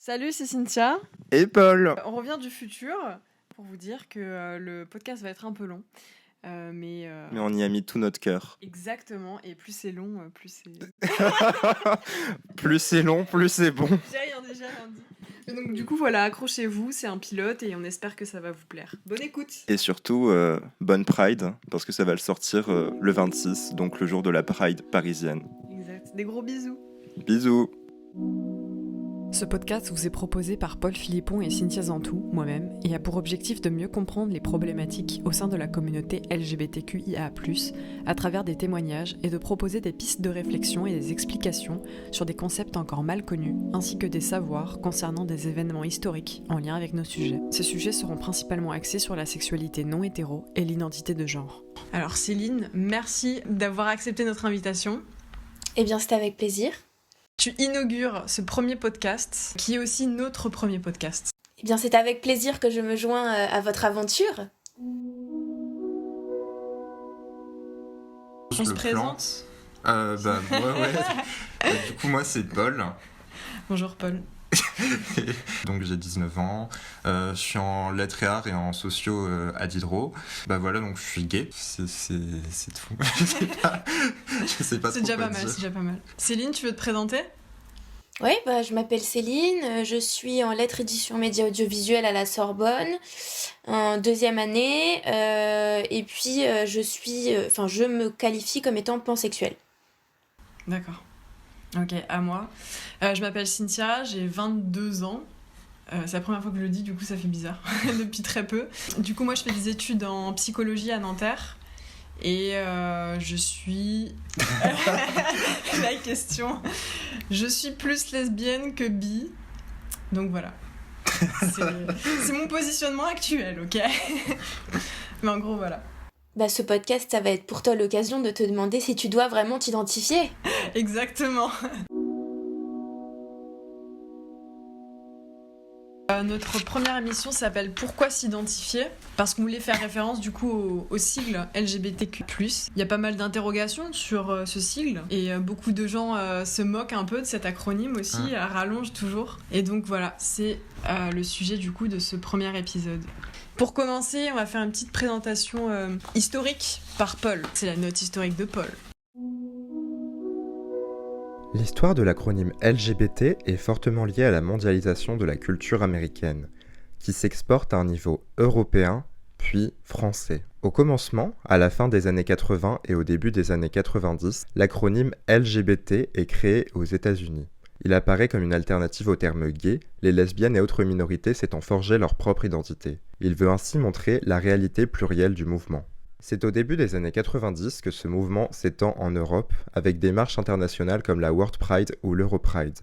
Salut, c'est Cynthia. Et Paul. On revient du futur pour vous dire que le podcast va être un peu long. Mais on y a mis tout notre cœur. Exactement, et plus c'est long, plus c'est... Plus c'est long, plus c'est bon. J'ai rien dit. Et donc du coup, voilà, accrochez-vous, c'est un pilote et on espère que ça va vous plaire. Bonne écoute. Et surtout, bonne Pride, parce que ça va le sortir le 26, donc le jour de la Pride parisienne. Exact, des gros bisous. Bisous. Ce podcast vous est proposé par Paul Philippon et Cynthia Zantou, moi-même, et a pour objectif de mieux comprendre les problématiques au sein de la communauté LGBTQIA+, à travers des témoignages et de proposer des pistes de réflexion et des explications sur des concepts encore mal connus, ainsi que des savoirs concernant des événements historiques en lien avec nos sujets. Ces sujets seront principalement axés sur la sexualité non hétéro et l'identité de genre. Alors Céline, merci d'avoir accepté notre invitation. Eh bien, c'était avec plaisir. Tu inaugures ce premier podcast, qui est aussi notre premier podcast. Eh bien, c'est avec plaisir que je me joins à votre aventure. On se présente ? Ouais. Du coup, moi, c'est Paul. Bonjour Paul. Donc j'ai 19 ans, je suis en lettres et arts et en sociaux à Diderot. Donc je suis gay, c'est tout. je sais pas c'est trop déjà quoi pas mal, dire. c'est déjà pas mal. Céline, tu veux te présenter ? Oui, je m'appelle Céline, je suis en lettres édition médias audiovisuels à la Sorbonne, en 2e année, et puis je me qualifie comme étant pansexuelle. D'accord. Ok, à moi. Je m'appelle Cynthia, j'ai 22 ans. C'est la première fois que je le dis, du coup ça fait bizarre, depuis très peu. Du coup moi je fais des études en psychologie à Nanterre. Et je suis... La question. Je suis plus lesbienne que bi. Donc voilà. C'est mon positionnement actuel, ok ? Mais en gros, voilà. Ce podcast, ça va être pour toi l'occasion de te demander si tu dois vraiment t'identifier. Exactement. Notre première émission s'appelle Pourquoi s'identifier ? Parce qu'on voulait faire référence du coup au sigle LGBTQ+. Il y a pas mal d'interrogations sur ce sigle et beaucoup de gens se moquent un peu de cet acronyme aussi, rallongent toujours. Et donc voilà, c'est le sujet du coup de ce premier épisode. Pour commencer, on va faire une petite présentation historique par Paul. C'est la note historique de Paul. L'histoire de l'acronyme LGBT est fortement liée à la mondialisation de la culture américaine, qui s'exporte à un niveau européen, puis français. Au commencement, à la fin des années 80 et au début des années 90, l'acronyme LGBT est créé aux États-Unis. Il apparaît comme une alternative au terme gay, les lesbiennes et autres minorités s'étant forgé leur propre identité. Il veut ainsi montrer la réalité plurielle du mouvement. C'est au début des années 90 que ce mouvement s'étend en Europe, avec des marches internationales comme la World Pride ou l'Europride.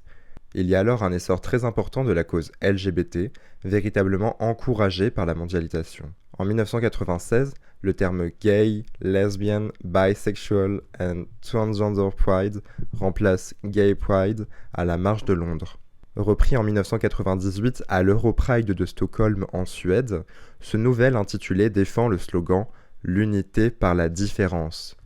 Il y a alors un essor très important de la cause LGBT, véritablement encouragé par la mondialisation. En 1996, le terme gay, lesbian, bisexual and transgender pride remplace gay pride à la marche de Londres. Repris en 1998 à l'Europride de Stockholm en Suède, ce nouvel intitulé défend le slogan « L'unité par la différence »,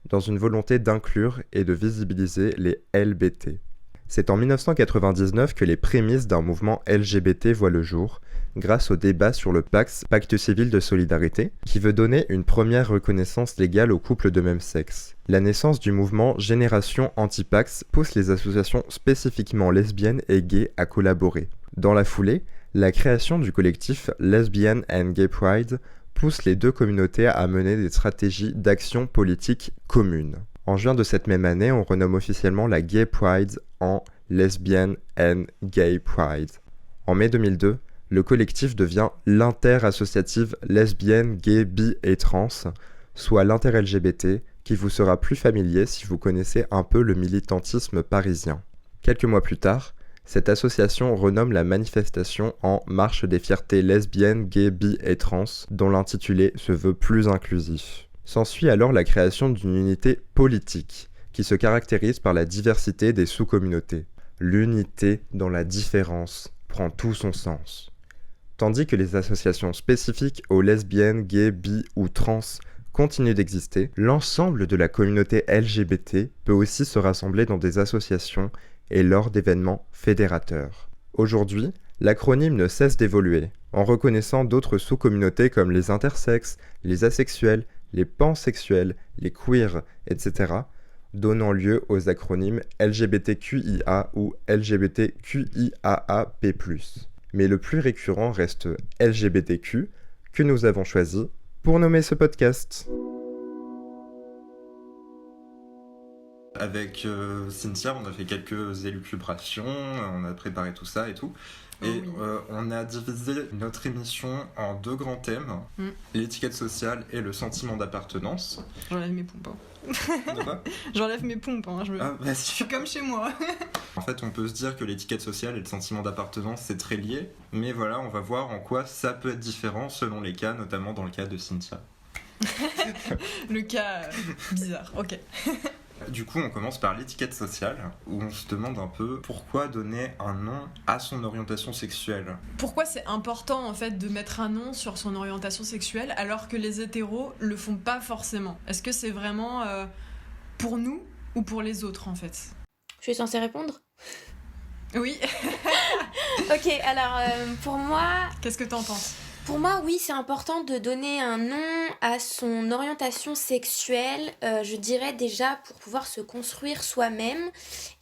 dans une volonté d'inclure et de visibiliser les LBT. C'est en 1999 que les prémices d'un mouvement LGBT voient le jour, grâce au débat sur le PACS, Pacte civil de solidarité, qui veut donner une première reconnaissance légale aux couples de même sexe. La naissance du mouvement Génération Anti-PACS pousse les associations spécifiquement lesbiennes et gays à collaborer. Dans la foulée, la création du collectif Lesbian and Gay Pride pousse les deux communautés à mener des stratégies d'action politique communes. En juin de cette même année, on renomme officiellement la Gay Pride en Lesbian and Gay Pride. En mai 2002, le collectif devient l'inter-associative lesbienne, gay, bi et trans, soit l'inter-LGBT, qui vous sera plus familier si vous connaissez un peu le militantisme parisien. Quelques mois plus tard, cette association renomme la manifestation en Marche des fiertés lesbiennes, gays, bi et trans, dont l'intitulé se veut plus inclusif. S'ensuit alors la création d'une unité politique, qui se caractérise par la diversité des sous-communautés. L'unité dans la différence prend tout son sens. Tandis que les associations spécifiques aux lesbiennes, gays, bi ou trans continuent d'exister, l'ensemble de la communauté LGBT peut aussi se rassembler dans des associations et lors d'événements fédérateurs. Aujourd'hui, l'acronyme ne cesse d'évoluer, en reconnaissant d'autres sous-communautés comme les intersexes, les asexuels, les pansexuels, les queers, etc., donnant lieu aux acronymes LGBTQIA ou LGBTQIAAP+. Mais le plus récurrent reste LGBTQ, que nous avons choisi pour nommer ce podcast. Avec Cynthia, on a fait quelques élucubrations, on a préparé tout ça et tout. Et on a divisé notre émission en 2 grands thèmes, l'étiquette sociale et le sentiment d'appartenance. J'enlève mes pompes. De quoi ? J'enlève mes pompes, je suis comme chez moi. En fait, on peut se dire que l'étiquette sociale et le sentiment d'appartenance, c'est très lié. Mais voilà, on va voir en quoi ça peut être différent selon les cas, notamment dans le cas de Cynthia. Le cas bizarre, ok. Du coup, on commence par l'étiquette sociale, où on se demande un peu pourquoi donner un nom à son orientation sexuelle. Pourquoi c'est important en fait de mettre un nom sur son orientation sexuelle alors que les hétéros le font pas forcément ? Est-ce que c'est vraiment pour nous ou pour les autres en fait ? Je suis censée répondre ? Oui. Ok, alors pour moi... Qu'est-ce que t'en penses ? Pour moi, oui, c'est important de donner un nom à son orientation sexuelle, je dirais déjà pour pouvoir se construire soi-même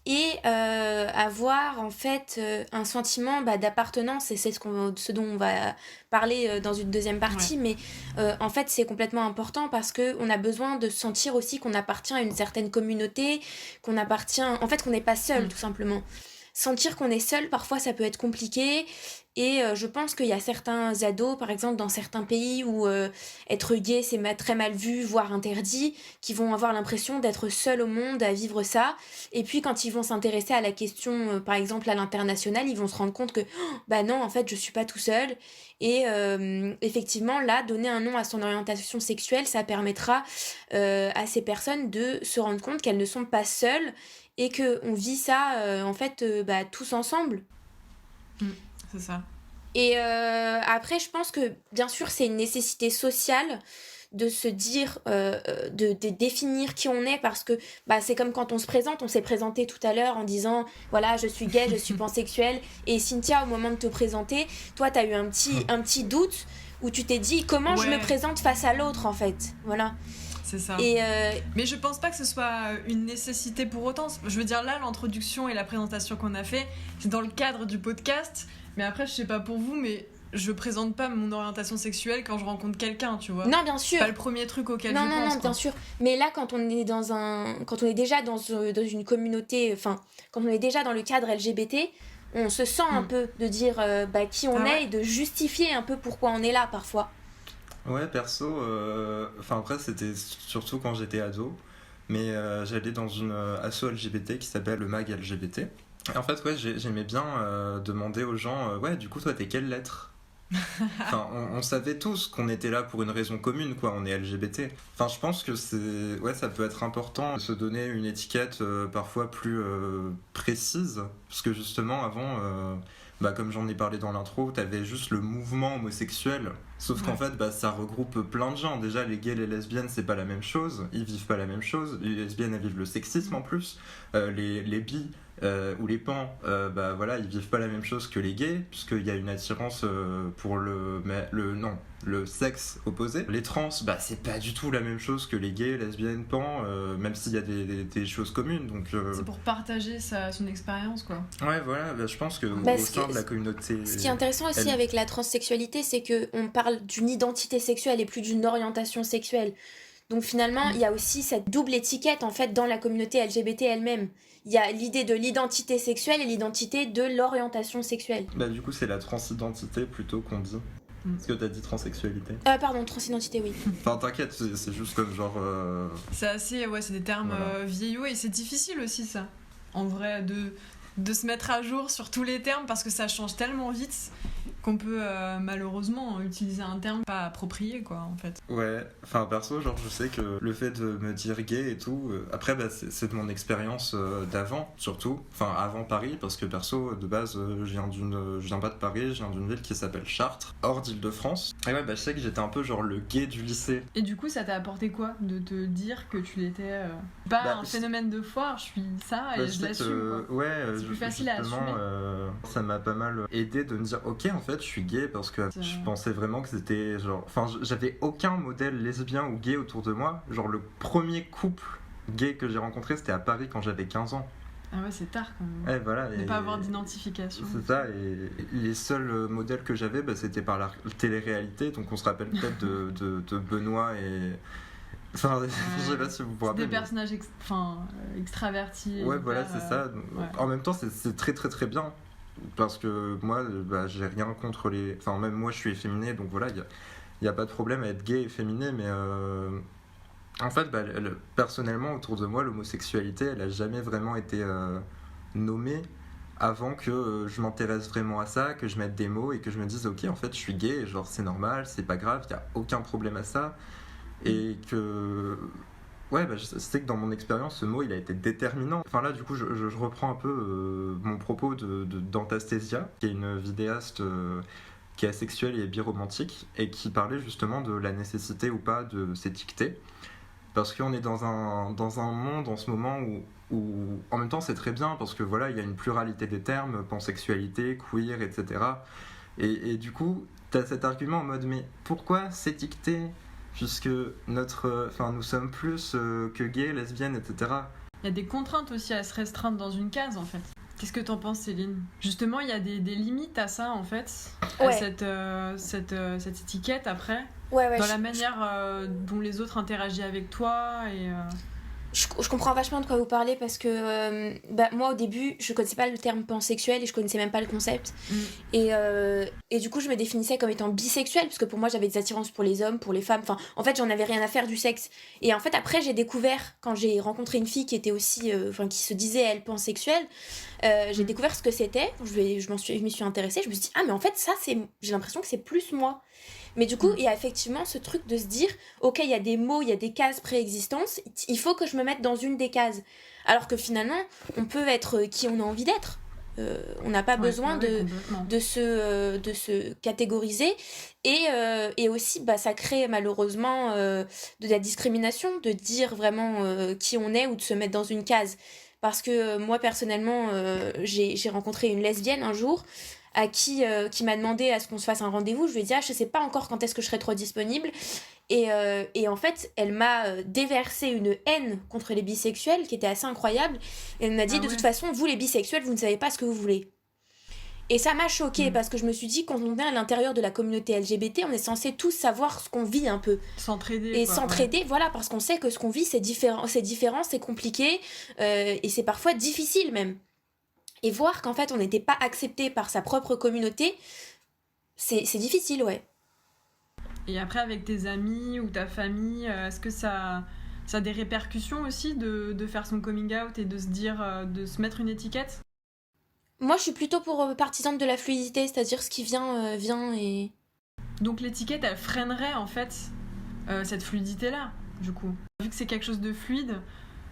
et avoir en fait un sentiment d'appartenance, et c'est ce dont on va parler dans une deuxième partie, mais en fait c'est complètement important parce qu'on a besoin de sentir aussi qu'on appartient à une certaine communauté, qu'on n'est pas seul tout simplement. Sentir qu'on est seul, parfois ça peut être compliqué. Et je pense qu'il y a certains ados, par exemple dans certains pays où être gay c'est très mal vu, voire interdit, qui vont avoir l'impression d'être seuls au monde à vivre ça. Et puis quand ils vont s'intéresser à la question, par exemple à l'international, ils vont se rendre compte que non, en fait je suis pas tout seul. Et effectivement là, donner un nom à son orientation sexuelle, ça permettra à ces personnes de se rendre compte qu'elles ne sont pas seules et qu'on vit ça tous ensemble. C'est ça. Et après, je pense que, bien sûr, c'est une nécessité sociale de se dire, de définir qui on est, parce que c'est comme quand on se présente, on s'est présenté tout à l'heure en disant, voilà, je suis gay, je suis pansexuel, et Cynthia, au moment de te présenter, toi, t'as eu un petit doute où tu t'es dit, comment je me présente face à l'autre, en fait, voilà. C'est ça. Et mais je pense pas que ce soit une nécessité pour autant. Je veux dire, là, l'introduction et la présentation qu'on a fait, c'est dans le cadre du podcast. Mais après, je sais pas pour vous, mais je présente pas mon orientation sexuelle quand je rencontre quelqu'un, tu vois. Non, bien sûr. C'est pas le premier truc auquel je pense. Non, bien sûr. Mais là, quand on est déjà dans une communauté, quand on est déjà dans le cadre LGBT, on se sent un peu de dire qui on est et de justifier un peu pourquoi on est là, parfois. Ouais, perso, après c'était surtout quand j'étais ado, mais j'allais dans une asso LGBT qui s'appelle le MAG LGBT. Et en fait, j'aimais bien demander aux gens, du coup, toi, t'es quelle lettre ? on savait tous qu'on était là pour une raison commune, quoi, on est LGBT. Je pense que ça peut être important de se donner une étiquette parfois plus précise, parce que justement, avant... comme j'en ai parlé dans l'intro, t'avais juste le mouvement homosexuel. Sauf qu'en fait, ça regroupe plein de gens. Déjà, les gays et les lesbiennes, c'est pas la même chose. Ils vivent pas la même chose. Les lesbiennes, elles vivent le sexisme en plus. Les bi ou les pans, ils vivent pas la même chose que les gays, puisqu'il y a une attirance pour le sexe opposé. Les trans, c'est pas du tout la même chose que les gays, lesbiennes, pans, même s'il y a des choses communes. Donc, c'est pour partager son expérience, quoi. Ouais, voilà, je pense que au sein de la communauté... Ce qui est intéressant aussi avec la transsexualité, c'est qu'on parle d'une identité sexuelle et plus d'une orientation sexuelle. Donc finalement, il y a aussi cette double étiquette, en fait, dans la communauté LGBT elle-même. Il y a l'idée de l'identité sexuelle et l'identité de l'orientation sexuelle. Du coup, c'est la transidentité plutôt qu'on dit. Est-ce que t'as dit transsexualité ? Pardon, transidentité, oui. T'inquiète, c'est juste comme genre... C'est assez... Ouais, c'est des termes vieillots et c'est difficile aussi, ça. En vrai, de se mettre à jour sur tous les termes parce que ça change tellement vite qu'on peut malheureusement utiliser un terme pas approprié, quoi, en fait. Ouais, enfin perso, genre je sais que le fait de me dire gay et tout, après bah, c'est de mon expérience d'avant, surtout, enfin avant Paris, parce que perso, de base, je viens pas de Paris, je viens d'une ville qui s'appelle Chartres, hors d'Île-de-France. Et ouais, bah je sais que j'étais un peu genre le gay du lycée. Et du coup, ça t'a apporté quoi de te dire que tu l'étais pas Bah, un phénomène de foire, je suis ça et Bah, je l'assume, quoi. ouais, C'est plus facile à justement, assumer. ça m'a pas mal aidé de me dire ok en fait je suis gay parce que je pensais vraiment que c'était genre, enfin j'avais aucun modèle lesbien ou gay autour de moi. Genre le premier couple gay que j'ai rencontré c'était à Paris quand j'avais 15 ans. Ah ouais, c'est tard quand même. Ouais, voilà, Ne pas avoir d'identification. c'est ça, et les seuls modèles que j'avais bah, c'était par la télé-réalité, donc on se rappelle peut-être de Benoît et... Enfin, je sais pas si vous vous rappelez. Des personnages extravertis. Ouais, voilà, c'est ça. Ouais. En même temps, c'est très très très bien. Parce que moi, bah, j'ai rien contre les... Enfin, même moi, je suis efféminé, donc voilà, il y a pas de problème à être gay et efféminé, mais... En fait, bah, personnellement, autour de moi, l'homosexualité, elle a jamais vraiment été nommée avant que je m'intéresse vraiment à ça, que je mette des mots et que je me dise, ok, en fait, je suis gay, genre, c'est normal, c'est pas grave, il y a aucun problème à ça. Et que... Ouais, bah, je sais que dans mon expérience, ce mot, il a été déterminant. Enfin là, du coup, je reprends un peu mon propos d'Antastasia, qui est une vidéaste qui est asexuelle et biromantique, et qui parlait justement de la nécessité ou pas de s'étiqueter. Parce qu'on est dans un monde en ce moment où en même temps, c'est très bien, parce que voilà, il y a une pluralité des termes, pansexualité, queer, etc. Et du coup, t'as cet argument en mode, mais pourquoi s'étiqueter ? Puisque nous sommes plus que gays, lesbiennes, etc. Il y a des contraintes aussi à se restreindre dans une case, en fait. Qu'est-ce que t'en penses, Céline ? Justement, il y a des limites à ça, en fait, à cette étiquette, après, dans la manière dont les autres interagissent avec toi, et... Je comprends vachement de quoi vous parlez parce que moi au début je connaissais pas le terme pansexuel et je connaissais même pas le concept et du coup je me définissais comme étant bisexuelle parce que pour moi j'avais des attirances pour les hommes, pour les femmes, enfin en fait j'en avais rien à faire du sexe et en fait après j'ai découvert quand j'ai rencontré une fille qui était aussi qui se disait elle pansexuelle, j'ai découvert ce que c'était, je m'y suis intéressée, je me suis dit ah mais en fait ça j'ai l'impression que c'est plus moi. Mais du coup, il y a effectivement ce truc de se dire, ok, il y a des mots, il y a des cases préexistantes, il faut que je me mette dans une des cases. Alors que finalement, on peut être qui on a envie d'être. On n'a pas besoin de se catégoriser. Et aussi, ça crée malheureusement de la discrimination, de dire vraiment qui on est ou de se mettre dans une case. Parce que moi, personnellement, j'ai rencontré une lesbienne un jour qui m'a demandé à ce qu'on se fasse un rendez-vous. Je lui ai dit je sais pas encore quand est-ce que je serai trop disponible et en fait elle m'a déversé une haine contre les bisexuels qui était assez incroyable et elle m'a dit de toute façon vous les bisexuels vous ne savez pas ce que vous voulez. Et ça m'a choquée parce que je me suis dit quand on est à l'intérieur de la communauté LGBT on est censé tous savoir ce qu'on vit un peu, s'entraider voilà, parce qu'on sait que ce qu'on vit c'est différent, c'est compliqué et c'est parfois difficile même. Et voir qu'en fait on n'était pas accepté par sa propre communauté, c'est difficile, ouais. Et après avec tes amis ou ta famille, est-ce que ça a des répercussions aussi de faire son coming out et de se dire, de se mettre une étiquette ? Moi je suis plutôt partisane de la fluidité, c'est-à-dire ce qui vient et... Donc l'étiquette elle freinerait en fait cette fluidité-là, du coup. Vu que c'est quelque chose de fluide,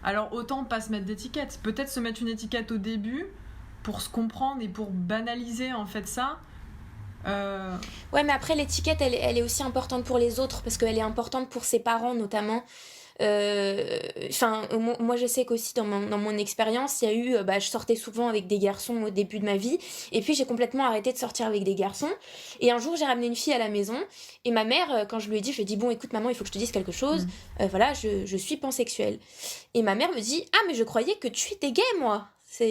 alors autant pas se mettre d'étiquette. Peut-être se mettre une étiquette au début pour se comprendre et pour banaliser en fait ça. Ouais, mais après l'étiquette elle est aussi importante pour les autres parce qu'elle est importante pour ses parents notamment. Moi je sais qu'aussi dans mon expérience il y a eu je sortais souvent avec des garçons au début de ma vie et puis j'ai complètement arrêté de sortir avec des garçons et un jour j'ai ramené une fille à la maison et ma mère quand je lui ai dit, je lui ai dit bon écoute maman il faut que je te dise quelque chose, voilà je suis pansexuelle et ma mère me dit ah mais je croyais que tu étais gay moi.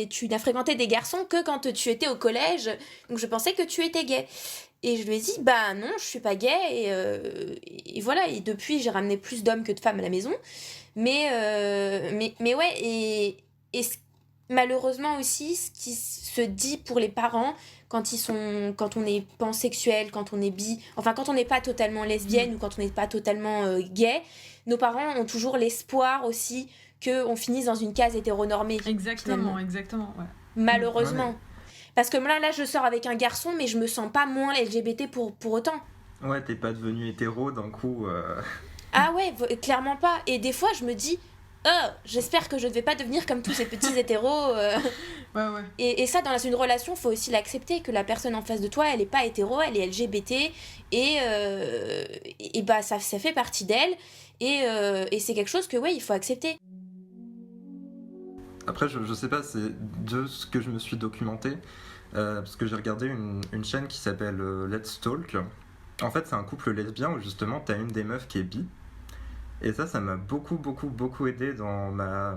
Tu n'as fréquenté des garçons que quand tu étais au collège, donc je pensais que tu étais gay. Et je lui ai dit, non, je suis pas gay, et voilà, et depuis j'ai ramené plus d'hommes que de femmes à la maison. Mais ouais, malheureusement aussi, ce qui se dit pour les parents, quand on est pansexuel, quand on est bi, enfin quand on n'est pas totalement lesbienne ou quand on n'est pas totalement gay, nos parents ont toujours l'espoir aussi qu'on finisse dans une case hétéronormée. Exactement, ouais. Malheureusement. Ouais. Parce que là, je sors avec un garçon, mais je me sens pas moins LGBT pour autant. Ouais, t'es pas devenu hétéro d'un coup. Ah ouais, clairement pas. Et des fois, je me dis, oh, j'espère que je ne vais pas devenir comme tous ces petits hétéros. Ouais. Et ça, dans une relation, faut aussi l'accepter, que la personne en face de toi, elle est pas hétéro, elle est LGBT, et bah ça fait partie d'elle, et c'est quelque chose que, ouais, il faut accepter. Après, je sais pas, c'est de ce que je me suis documenté, parce que j'ai regardé une chaîne qui s'appelle Let's Talk. En fait, c'est un couple lesbien où justement t'as une des meufs qui est bi. Et ça m'a beaucoup aidé dans ma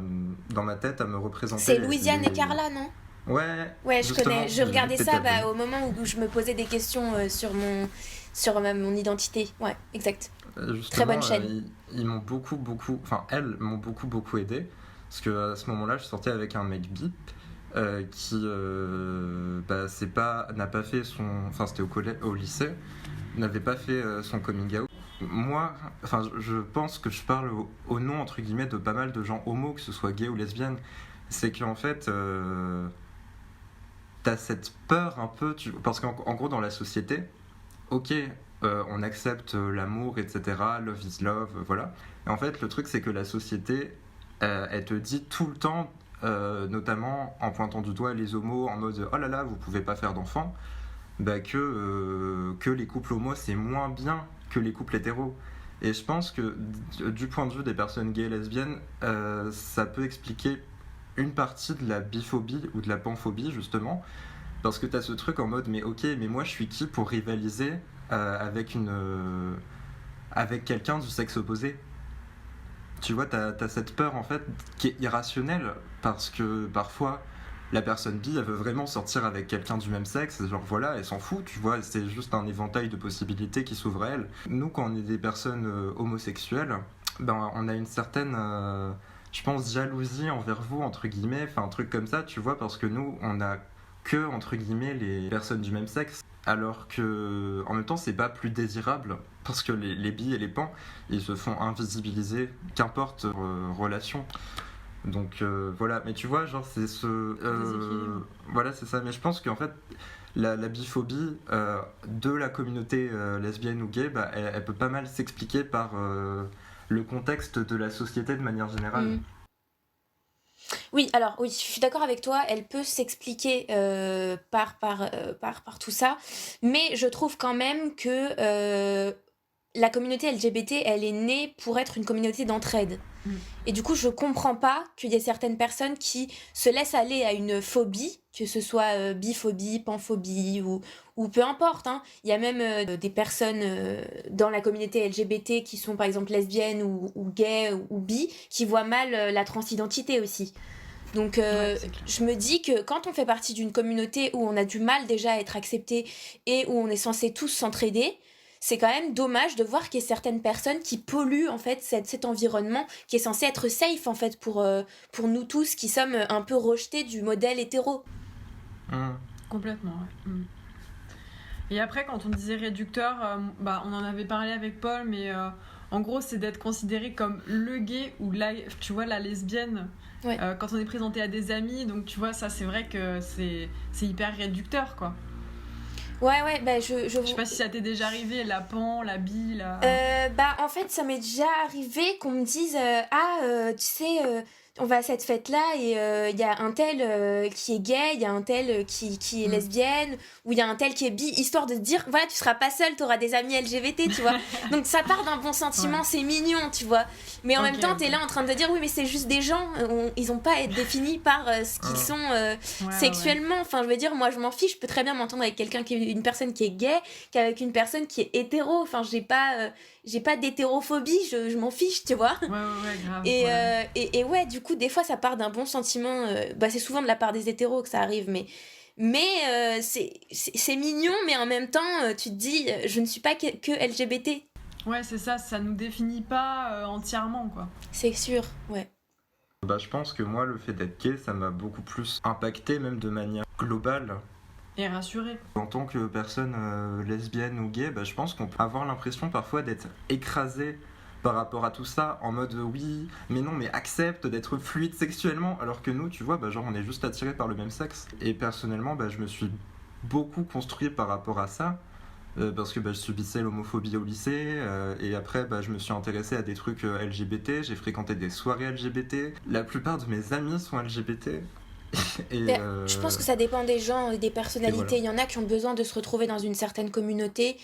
tête à me représenter. C'est Louisiane et Carla, non ? Ouais. Ouais, je connais. Je regardais ça vu. au moment où je me posais des questions sur mon identité. Ouais, exact. Très bonne chaîne. Ils m'ont enfin elles m'ont beaucoup aidé. Parce que à ce moment-là, je sortais avec un mec bi qui n'a pas fait son... Enfin, c'était au lycée, n'avait pas fait son coming out. Moi, enfin, je pense que je parle au nom, entre guillemets, de pas mal de gens homo, que ce soit gay ou lesbienne. C'est qu'en fait, t'as cette peur un peu... Parce qu'en gros, dans la société, ok, on accepte l'amour, etc., love is love, voilà. Et en fait, le truc, c'est que la société, elle te dit tout le temps, notamment en pointant du doigt les homos, en mode « Oh là là, vous pouvez pas faire d'enfants », que les couples homos, c'est moins bien que les couples hétéros. Et je pense que du point de vue des personnes gays et lesbiennes, ça peut expliquer une partie de la biphobie ou de la panphobie, justement, parce que t'as ce truc en mode mais ok, mais moi je suis qui pour rivaliser avec quelqu'un du sexe opposé. Tu vois, t'as cette peur en fait qui est irrationnelle, parce que parfois la personne bi, elle veut vraiment sortir avec quelqu'un du même sexe, genre voilà, elle s'en fout, tu vois, c'est juste un éventail de possibilités qui s'ouvre à elle. Nous, quand on est des personnes homosexuelles, on a une certaine, je pense, jalousie envers vous, entre guillemets, enfin un truc comme ça, tu vois, parce que nous, on a que, entre guillemets, les personnes du même sexe, alors que, en même temps, c'est pas plus désirable, parce que les bi et les pans, ils se font invisibiliser, qu'importe relation. Donc voilà, mais tu vois, genre c'est voilà, c'est ça. Mais je pense qu'en fait, la biphobie de la communauté lesbienne ou gay, elle peut pas mal s'expliquer par le contexte de la société de manière générale. Oui, alors oui, je suis d'accord avec toi, elle peut s'expliquer par tout ça, mais je trouve quand même que la communauté LGBT, elle est née pour être une communauté d'entraide. Et du coup, je comprends pas qu'il y ait certaines personnes qui se laissent aller à une phobie, que ce soit biphobie, panphobie ou peu importe. Hein. Il y a même des personnes dans la communauté LGBT qui sont par exemple lesbiennes ou gays ou bi, qui voient mal la transidentité aussi. Donc je me dis que quand on fait partie d'une communauté où on a du mal déjà à être accepté et où on est censé tous s'entraider, c'est quand même dommage de voir qu'il y a certaines personnes qui polluent en fait cet environnement qui est censé être safe en fait pour nous tous qui sommes un peu rejetés du modèle hétéro. Complètement, ouais. Et après, quand on disait réducteur, on en avait parlé avec Paul, mais en gros, c'est d'être considéré comme le gay ou tu vois, la lesbienne. Ouais. Quand on est présenté à des amis, donc tu vois, ça c'est vrai que c'est hyper réducteur, quoi. Ouais, je sais pas si ça t'est déjà arrivé, la pan, la bi, en fait, ça m'est déjà arrivé qu'on me dise tu sais, on va à cette fête-là et il y a un tel qui est gay, il y a un tel qui est lesbienne, ou il y a un tel qui est bi, histoire de te dire, voilà, tu seras pas seule, t'auras des amis LGBT, tu vois. Donc ça part d'un bon sentiment, c'est mignon, tu vois. Mais en même temps, t'es là en train de te dire, oui, mais c'est juste des gens, ils ont pas à être définis par ce qu'ils sont sexuellement. Enfin, je veux dire, moi, je m'en fiche, je peux très bien m'entendre avec une personne qui est gay qu'avec une personne qui est hétéro. Enfin, j'ai pas d'hétérophobie, je m'en fiche, tu vois. Ouais, grave. Et ouais, du coup, des fois, ça part d'un bon sentiment. C'est souvent de la part des hétéros que ça arrive, mais c'est mignon, mais en même temps, tu te dis, je ne suis pas que LGBT. Ouais, c'est ça nous définit pas entièrement, quoi. C'est sûr, ouais. Je pense que moi, le fait d'être gay, ça m'a beaucoup plus impacté, même de manière globale. Et rassuré. En tant que personne lesbienne ou gay, je pense qu'on peut avoir l'impression parfois d'être écrasé par rapport à tout ça, en mode oui, mais non, mais accepte d'être fluide sexuellement, alors que nous, tu vois, genre on est juste attirés par le même sexe. Et personnellement, je me suis beaucoup construit par rapport à ça. Parce que je subissais l'homophobie au lycée et après je me suis intéressé à des trucs LGBT, j'ai fréquenté des soirées LGBT, la plupart de mes amis sont LGBT et Je pense que ça dépend des gens et des personnalités. voilà. Il y en a qui ont besoin de se retrouver dans une certaine communauté.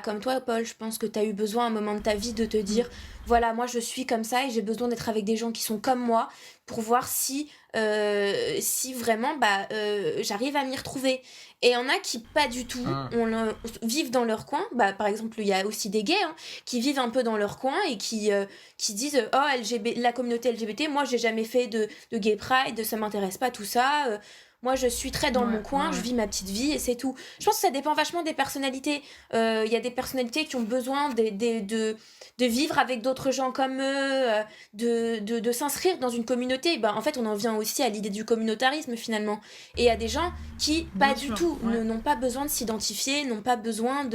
Comme toi, Paul, je pense que tu as eu besoin à un moment de ta vie de te dire, voilà, moi je suis comme ça et j'ai besoin d'être avec des gens qui sont comme moi pour voir si vraiment j'arrive à m'y retrouver. Et il y en a qui pas du tout vivent dans leur coin. Par exemple, il y a aussi des gays qui vivent un peu dans leur coin et qui disent oh la communauté LGBT, moi j'ai jamais fait de gay pride, ça m'intéresse pas tout ça. Moi je suis très dans mon coin, je vis ma petite vie et c'est tout. Je pense que ça dépend vachement des personnalités. Il y a des personnalités qui ont besoin de vivre avec d'autres gens comme eux, de s'inscrire dans une communauté. En fait, on en vient aussi à l'idée du communautarisme finalement. Et il y a des gens qui, pas du tout, n'ont pas besoin de s'identifier, n'ont pas besoin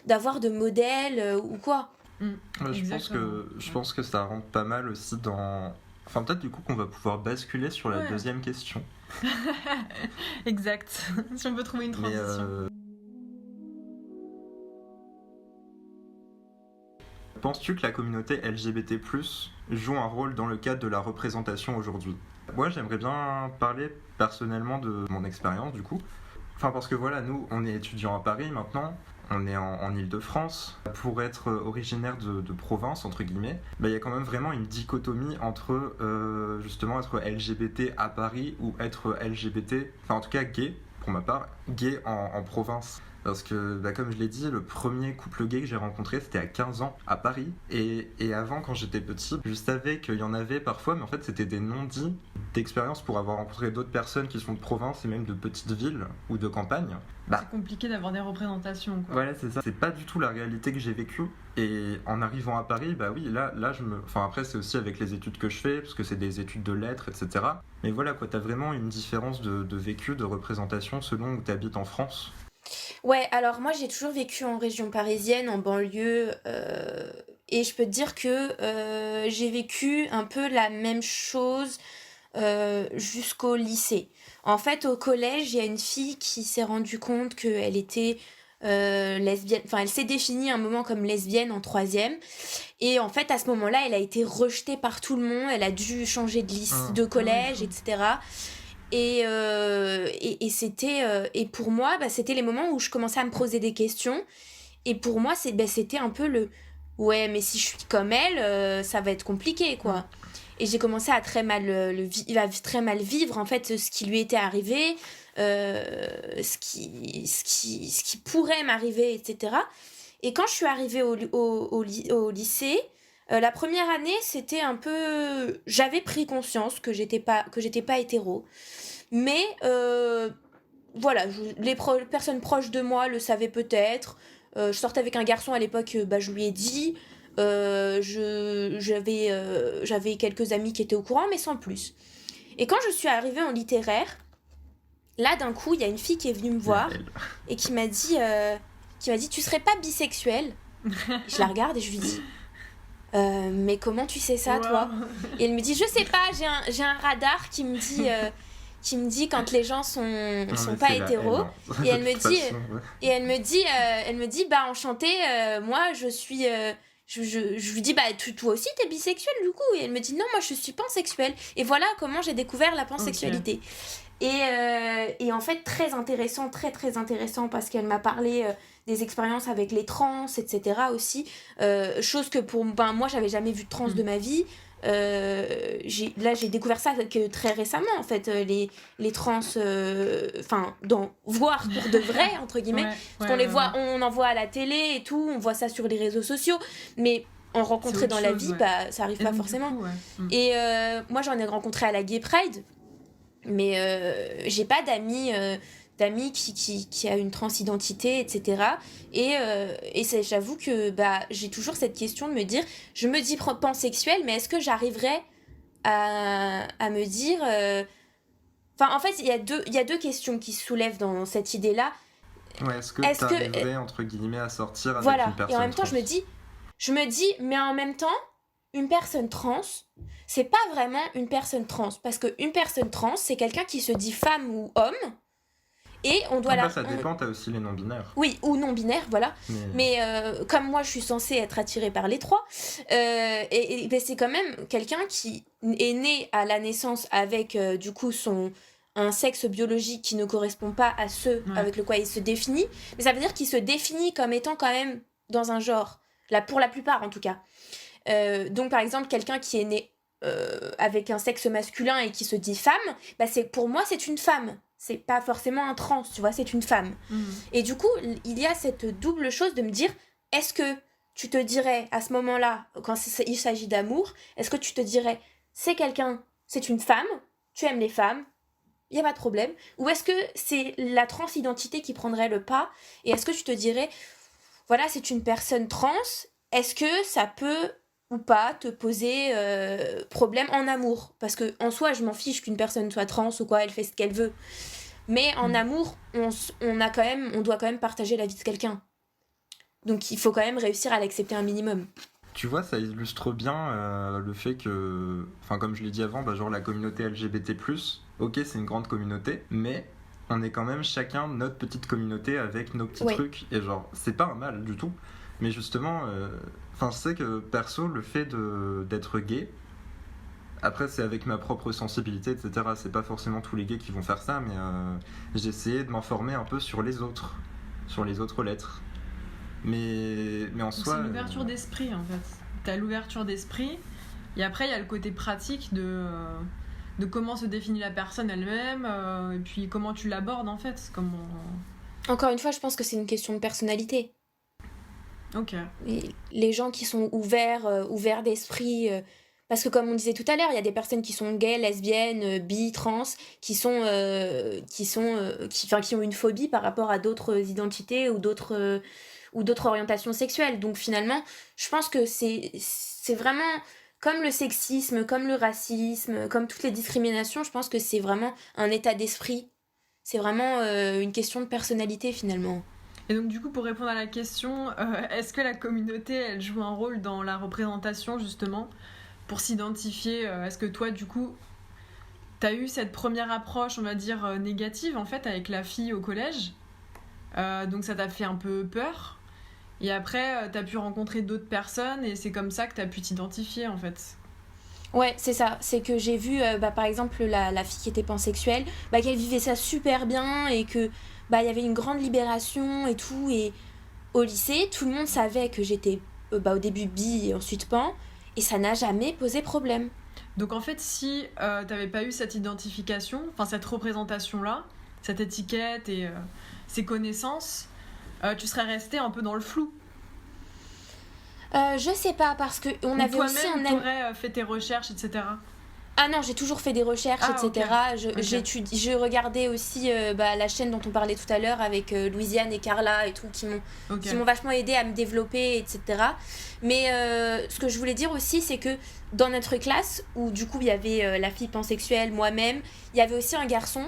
d'avoir de modèles ou quoi. Je pense que ça rentre pas mal aussi dans... Enfin, peut-être du coup qu'on va pouvoir basculer sur la deuxième question. Exact. Si on peut trouver une transition. Penses-tu que la communauté LGBT+ joue un rôle dans le cadre de la représentation aujourd'hui ? Moi, j'aimerais bien parler personnellement de mon expérience du coup. Enfin, parce que voilà, nous, on est étudiants à Paris maintenant, on est en Île-de-France. Pour être originaire de province, entre guillemets, il y a quand même vraiment une dichotomie entre justement être LGBT à Paris ou être LGBT, enfin en tout cas gay, pour ma part, gay en province. Parce que, comme je l'ai dit, le premier couple gay que j'ai rencontré, c'était à 15 ans, à Paris. Et avant, quand j'étais petit, je savais qu'il y en avait parfois, mais en fait, c'était des non-dits d'expérience pour avoir rencontré d'autres personnes qui sont de province et même de petites villes ou de campagne. C'est compliqué d'avoir des représentations, quoi. Voilà, c'est ça. C'est pas du tout la réalité que j'ai vécue. Et en arrivant à Paris, oui, là, Enfin, après, c'est aussi avec les études que je fais, parce que c'est des études de lettres, etc. Mais voilà, quoi, t'as vraiment une différence de vécu, de représentation selon où t'habites en France. Ouais, alors moi j'ai toujours vécu en région parisienne, en banlieue, et je peux te dire que j'ai vécu un peu la même chose jusqu'au lycée. En fait, au collège, il y a une fille qui s'est rendue compte qu'elle était lesbienne, enfin elle s'est définie un moment comme lesbienne en troisième, et en fait à ce moment-là, elle a été rejetée par tout le monde, elle a dû changer de collège, etc. Et c'était et pour moi c'était les moments où je commençais à me poser des questions, et pour moi c'était un peu le ouais, mais si je suis comme elle, ça va être compliqué quoi. Et j'ai commencé à très mal très mal vivre en fait ce qui lui était arrivé, ce qui pourrait m'arriver, etc. Et quand je suis arrivée au lycée, la première année, c'était un peu... J'avais pris conscience que j'étais pas hétéro. Mais voilà, les personnes proches de moi le savaient peut-être. Je sortais avec un garçon à l'époque, je lui ai dit. J'avais quelques amis qui étaient au courant, mais sans plus. Et quand je suis arrivée en littéraire, là d'un coup, il y a une fille qui est venue me voir et qui m'a dit tu serais pas bisexuelle? Je la regarde et je lui dis mais comment tu sais ça, toi? Et elle me dit je sais pas, j'ai un radar qui me dit quand les gens sont pas hétéros. Et elle me dit enchantée, moi je suis je lui dis toi aussi t'es bisexuelle du coup? Et elle me dit non, moi je suis pansexuelle. Et voilà comment j'ai découvert la pansexualité. Et en fait très intéressant, très très intéressant, parce qu'elle m'a parlé des expériences avec les trans, etc. aussi, chose que pour moi j'avais jamais vu de trans de ma vie. J'ai découvert ça que très récemment en fait, les trans, voir pour de vrai entre guillemets, parce qu'on les voit, on en voit à la télé et tout, on voit ça sur les réseaux sociaux, mais en rencontrer dans la vie, ça arrive pas forcément. Et moi j'en ai rencontré à la Gay Pride, mais j'ai pas d'amis qui a une transidentité, etc. Et j'avoue que j'ai toujours cette question de me dire, je me dis pansexuelle, mais est-ce que j'arriverais à me dire... en fait, il y a deux questions qui se soulèvent dans cette idée-là. Ouais, est-ce que t'arriverais, entre guillemets, à sortir avec une personne et en même temps, trans? je me dis, mais en même temps, une personne trans, c'est pas vraiment une personne trans. Parce qu'une personne trans, c'est quelqu'un qui se dit femme ou homme. Et on doit ça dépend, t'as aussi les non-binaires. Oui, ou non-binaires, voilà. Mais comme moi, je suis censée être attirée par les trois, et ben, c'est quand même quelqu'un qui est né à la naissance avec, du coup, un sexe biologique qui ne correspond pas à ceux avec le quoi il se définit. Mais ça veut dire qu'il se définit comme étant quand même dans un genre, là, pour la plupart en tout cas. Donc, par exemple, quelqu'un qui est né avec un sexe masculin et qui se dit femme, bah pour moi, c'est une femme. C'est pas forcément un trans, tu vois, c'est une femme. Et du coup, il y a cette double chose de me dire, est-ce que tu te dirais, à ce moment-là, quand il s'agit d'amour, est-ce que tu te dirais, c'est une femme, tu aimes les femmes, il n'y a pas de problème, ou est-ce que c'est la transidentité qui prendrait le pas, et est-ce que tu te dirais, voilà, c'est une personne trans, est-ce que ça peut ou pas te poser problème en amour, parce que en soi je m'en fiche qu'une personne soit trans ou quoi, elle fait ce qu'elle veut, mais en amour on doit quand même partager la vie de quelqu'un, donc il faut quand même réussir à l'accepter un minimum. Tu vois, ça illustre bien le fait que, enfin comme je l'ai dit avant, genre la communauté LGBT+, ok, c'est une grande communauté, mais on est quand même chacun notre petite communauté avec nos petits trucs, et genre c'est pas un mal du tout, mais justement je sais que perso, le fait d'être gay, après c'est avec ma propre sensibilité, etc. C'est pas forcément tous les gays qui vont faire ça, mais j'ai essayé de m'informer un peu sur les autres lettres. Mais en soi... C'est l'ouverture d'esprit, en fait. T'as l'ouverture d'esprit, et après il y a le côté pratique de comment se définit la personne elle-même, et puis comment tu l'abordes, en fait. Encore une fois, je pense que c'est une question de personnalité. Ok. Les gens qui sont ouverts d'esprit, parce que comme on disait tout à l'heure, il y a des personnes qui sont gays, lesbiennes, bi, trans, qui ont une phobie par rapport à d'autres identités ou d'autres orientations sexuelles. Donc finalement, je pense que c'est vraiment comme le sexisme, comme le racisme, comme toutes les discriminations, je pense que c'est vraiment un état d'esprit. C'est vraiment une question de personnalité finalement. Et donc du coup, pour répondre à la question, est-ce que la communauté, elle joue un rôle dans la représentation justement, pour s'identifier? Est-ce que toi, du coup, t'as eu cette première approche, on va dire, négative en fait, avec la fille au collège, donc ça t'a fait un peu peur, et après, t'as pu rencontrer d'autres personnes, et c'est comme ça que t'as pu t'identifier en fait? Ouais, c'est ça. C'est que j'ai vu, par exemple, la fille qui était pansexuelle, qu'elle vivait ça super bien et que il y avait une grande libération et tout. Et au lycée, tout le monde savait que j'étais au début bi et ensuite pan, et ça n'a jamais posé problème. Donc en fait, si t'avais pas eu cette identification, enfin cette représentation-là, cette étiquette et ces connaissances, tu serais resté un peu dans le flou. Je sais pas, parce que on avait toi-même, aussi un t'aurais fait tes recherches, etc. Ah non, j'ai toujours fait des recherches, etc. Okay. Je regardais aussi la chaîne dont on parlait tout à l'heure avec Louisiane et Carla et tout, qui m'ont vachement aidé à me développer, etc. Mais ce que je voulais dire aussi, c'est que dans notre classe, où du coup il y avait la fille pansexuelle, moi-même, il y avait aussi un garçon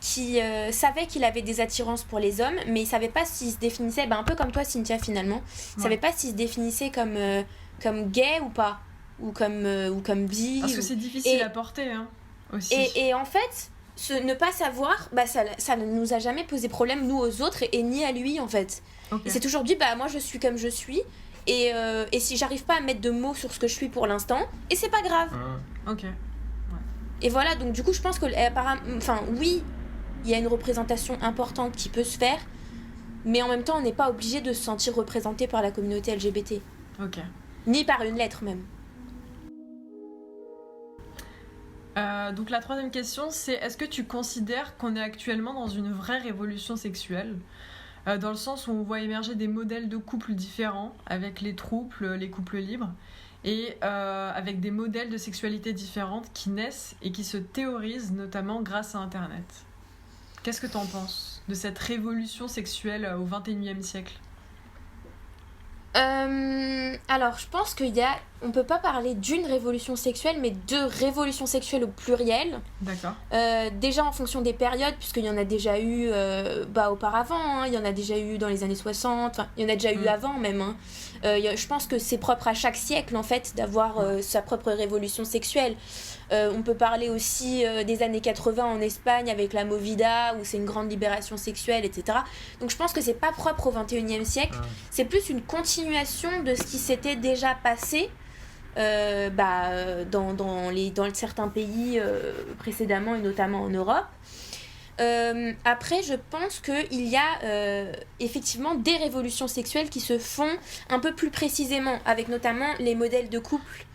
qui savait qu'il avait des attirances pour les hommes, mais il savait pas s'il se définissait, un peu comme toi Cynthia finalement, il savait pas s'il se définissait comme gay ou pas, ou comme bi. Parce que c'est difficile à porter aussi. Et en fait, ne pas savoir, ça ne nous a jamais posé problème, nous aux autres, et ni à lui en fait. Il s'est toujours dit, moi je suis comme je suis, et si j'arrive pas à mettre de mots sur ce que je suis pour l'instant, et c'est pas grave. Ok. Ouais. Et voilà, donc du coup je pense que, oui, il y a une représentation importante qui peut se faire, mais en même temps on n'est pas obligé de se sentir représenté par la communauté LGBT. Ok. Ni par une lettre même. Donc la troisième question, c'est est-ce que tu considères qu'on est actuellement dans une vraie révolution sexuelle, dans le sens où on voit émerger des modèles de couples différents, avec les trouples, les couples libres, et avec des modèles de sexualité différentes qui naissent et qui se théorisent notamment grâce à Internet. Qu'est-ce que t'en penses de cette révolution sexuelle au XXIe siècle ? Alors, je pense qu'il y a on peut pas parler d'une révolution sexuelle, mais de révolution sexuelle au pluriel. D'accord. Déjà en fonction des périodes, puisqu'il y en a déjà eu auparavant, hein, il y en a déjà eu dans les années 60, il y en a déjà eu avant même. Hein. Je pense que c'est propre à chaque siècle en fait d'avoir sa propre révolution sexuelle. On peut parler aussi des années 80 en Espagne avec la Movida, où c'est une grande libération sexuelle, etc. Donc je pense que c'est pas propre au 21e siècle, c'est plus une continuation de ce qui s'était déjà passé dans certains pays précédemment et notamment en Europe. Après, je pense qu'il y a effectivement des révolutions sexuelles qui se font un peu plus précisément, avec notamment les modèles de couple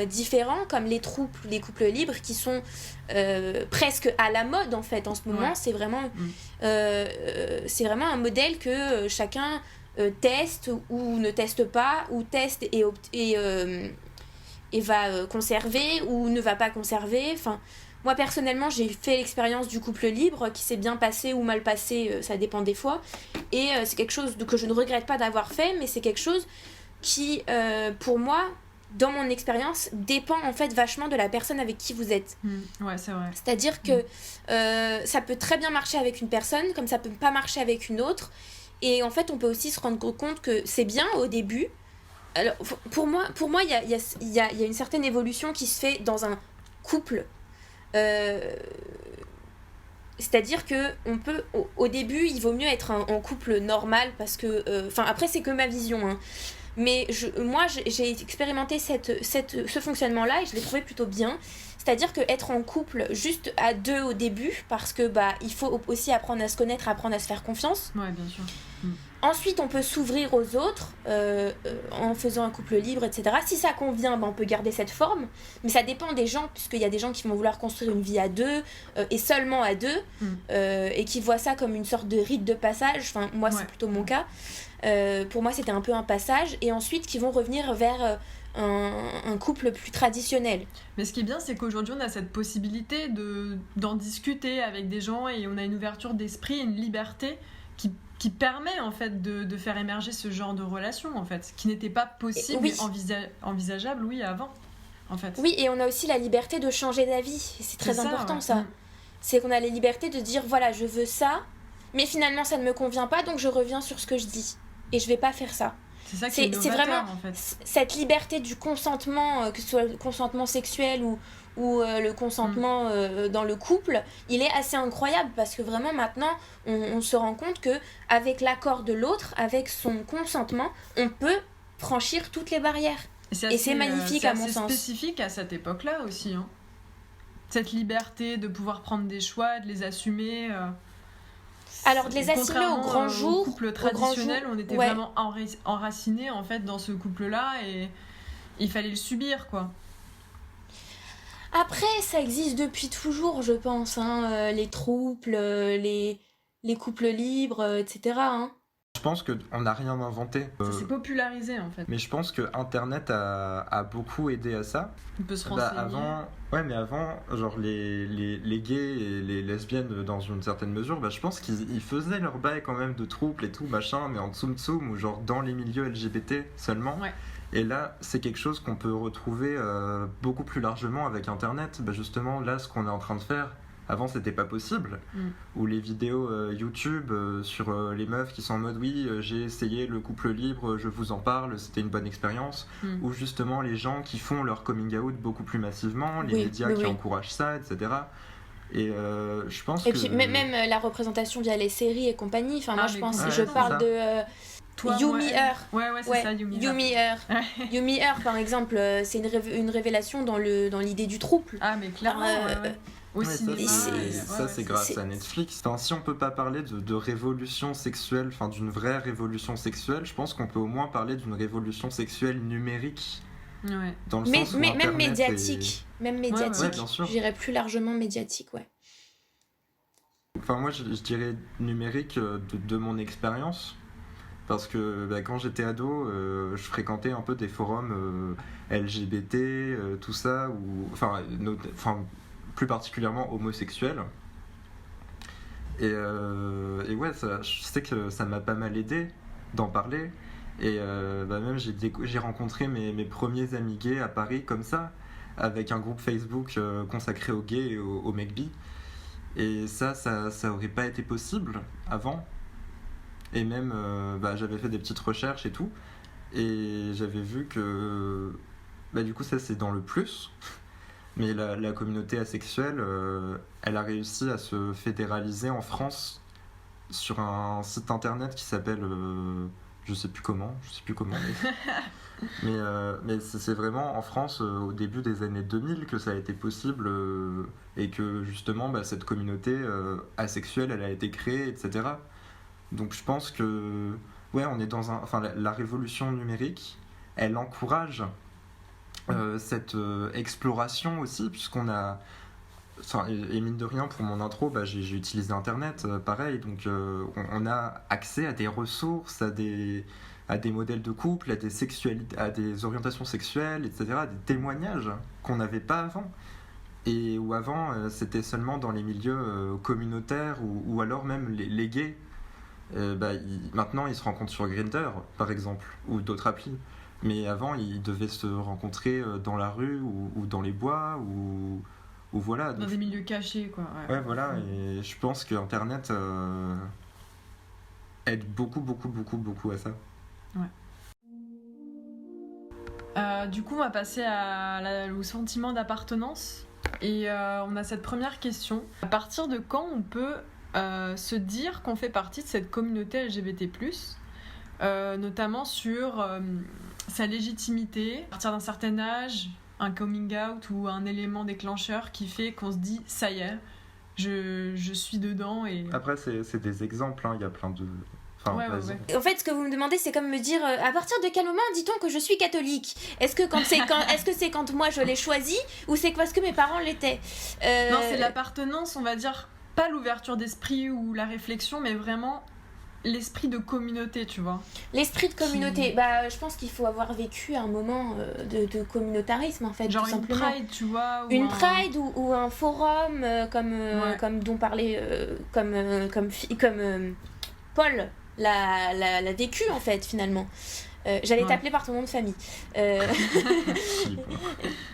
différents, comme les couples libres, qui sont presque à la mode en fait en ce moment. C'est vraiment un modèle que chacun teste ou ne teste pas, ou teste et va conserver ou ne va pas conserver. Enfin, moi personnellement j'ai fait l'expérience du couple libre qui s'est bien passé ou mal passé, ça dépend des fois, et c'est quelque chose que je ne regrette pas d'avoir fait, mais c'est quelque chose qui pour moi, dans mon expérience, dépend en fait vachement de la personne avec qui vous êtes. Ouais, c'est vrai. C'est-à-dire que ça peut très bien marcher avec une personne, comme ça peut pas marcher avec une autre, et en fait on peut aussi se rendre compte que c'est bien au début. Alors, pour moi, il y a une certaine évolution qui se fait dans un couple. C'est-à-dire que on peut, au début, il vaut mieux être en couple normal parce que... après, c'est que ma vision. Hein. Mais moi, j'ai expérimenté ce fonctionnement-là et je l'ai trouvé plutôt bien. C'est-à-dire qu'être en couple juste à deux au début, parce que il faut aussi apprendre à se connaître, apprendre à se faire confiance. Ouais, bien sûr. Ensuite, on peut s'ouvrir aux autres en faisant un couple libre, etc. Si ça convient, on peut garder cette forme. Mais ça dépend des gens, puisqu'il y a des gens qui vont vouloir construire une vie à deux, et seulement à deux, et qui voient ça comme une sorte de rite de passage. Enfin, moi, c'est plutôt mon cas. Pour moi, c'était un peu un passage. Et ensuite, qui vont revenir vers un couple plus traditionnel. Mais ce qui est bien, c'est qu'aujourd'hui, on a cette possibilité d'en discuter avec des gens et on a une ouverture d'esprit, une liberté qui permet en fait de faire émerger ce genre de relation en fait, qui n'était pas possible et envisageable avant en fait. Oui, et on a aussi la liberté de changer d'avis, c'est très important ça. C'est qu'on a la liberté de dire voilà, je veux ça, mais finalement ça ne me convient pas, donc je reviens sur ce que je dis et je vais pas faire ça. C'est ça qui est novateur, vraiment en fait. Cette liberté du consentement, que ce soit le consentement sexuel ou le consentement dans le couple, il est assez incroyable parce que vraiment maintenant on se rend compte que avec l'accord de l'autre, avec son consentement, on peut franchir toutes les barrières. Et c'est magnifique à mon sens. C'est spécifique à cette époque-là aussi. Hein. Cette liberté de pouvoir prendre des choix, de les assumer. Alors de les assumer au grand jour. Au couple traditionnel, on était vraiment enracinés en fait dans ce couple-là et il fallait le subir quoi. Après, ça existe depuis toujours, je pense, hein, les trouples, les couples libres, etc. Hein. Je pense qu'on n'a rien inventé. Ça s'est popularisé en fait. Mais je pense que Internet a beaucoup aidé à ça. On peut se renseigner. Avant, genre les gays et les lesbiennes dans une certaine mesure, je pense qu'ils faisaient leur bail quand même de troubles et tout, machin, mais en tsum-tsum ou genre dans les milieux LGBT seulement. Ouais. Et là, c'est quelque chose qu'on peut retrouver beaucoup plus largement avec Internet. Justement, là, ce qu'on est en train de faire, avant, c'était pas possible. Ou les vidéos YouTube sur les meufs qui sont en mode oui, j'ai essayé le couple libre, je vous en parle, c'était une bonne expérience. Ou justement, les gens qui font leur coming out beaucoup plus massivement, les médias qui encouragent ça, etc. Et je pense que... Et puis même la représentation via les séries et compagnie. Enfin, moi, je parle de... You Me Her. Ouais, c'est ça, You Me Her. You Me Her, par exemple, c'est une révélation dans l'idée du trouble. Ah, mais clairement, au cinéma. Ça, c'est grâce à Netflix. Enfin, si on peut pas parler de révolution sexuelle, enfin d'une vraie révolution sexuelle, je pense qu'on peut au moins parler d'une révolution sexuelle numérique. Ouais. Dans le sens où même médiatique. Même médiatique. Ouais, bien sûr. Je dirais plus largement médiatique, ouais. Enfin, moi, je dirais numérique de mon expérience. Parce que quand j'étais ado, je fréquentais un peu des forums LGBT, tout ça, enfin, plus particulièrement homosexuels. Et ouais, je sais que ça m'a pas mal aidé d'en parler. Et même j'ai rencontré mes premiers amis gays à Paris comme ça, avec un groupe Facebook consacré aux gays et aux mecs bi. Et ça aurait pas été possible avant. Et même, j'avais fait des petites recherches et tout. Et j'avais vu que, du coup, ça c'est dans le plus. Mais la communauté asexuelle, elle a réussi à se fédéraliser en France sur un site internet qui s'appelle, je sais plus comment, mais c'est vraiment en France au début des années 2000 que ça a été possible et que justement cette communauté asexuelle elle a été créée, etc. Donc je pense que on est dans la révolution numérique, elle encourage cette exploration aussi, puisqu'on a et mine de rien pour mon intro j'ai utilisé internet pareil, donc on a accès à des ressources, à des modèles de couple, à des sexualités, à des orientations sexuelles, etc., à des témoignages qu'on n'avait pas avant, et où avant c'était seulement dans les milieux communautaires ou alors même les gays. Maintenant ils se rencontrent sur Grindr par exemple ou d'autres applis, mais avant ils devaient se rencontrer dans la rue ou dans les bois ou voilà. Dans des milieux cachés quoi. Ouais voilà, et je pense que internet aide beaucoup à ça. Ouais. Du coup on va passer au sentiment d'appartenance et on a cette première question. À partir de quand on peut se dire qu'on fait partie de cette communauté LGBT+, notamment sur sa légitimité, à partir d'un certain âge, un coming out ou un élément déclencheur qui fait qu'on se dit ça y est, je suis dedans. Et après c'est des exemples, il y a plein de... Ouais. En fait, ce que vous me demandez, c'est comme me dire à partir de quel moment dit-on que je suis catholique ? Est-ce que c'est quand moi je l'ai choisi ou c'est parce que mes parents l'étaient ? Non, c'est l'appartenance, on va dire, pas l'ouverture d'esprit ou la réflexion, mais vraiment l'esprit de communauté, tu vois. L'esprit de communauté, je pense qu'il faut avoir vécu un moment de communautarisme en fait, genre tout une simplement. pride, tu vois, ou une pride ou un forum comme dont parlait comme Paul l'a vécu en fait finalement. J'allais t'appeler par ton nom de famille.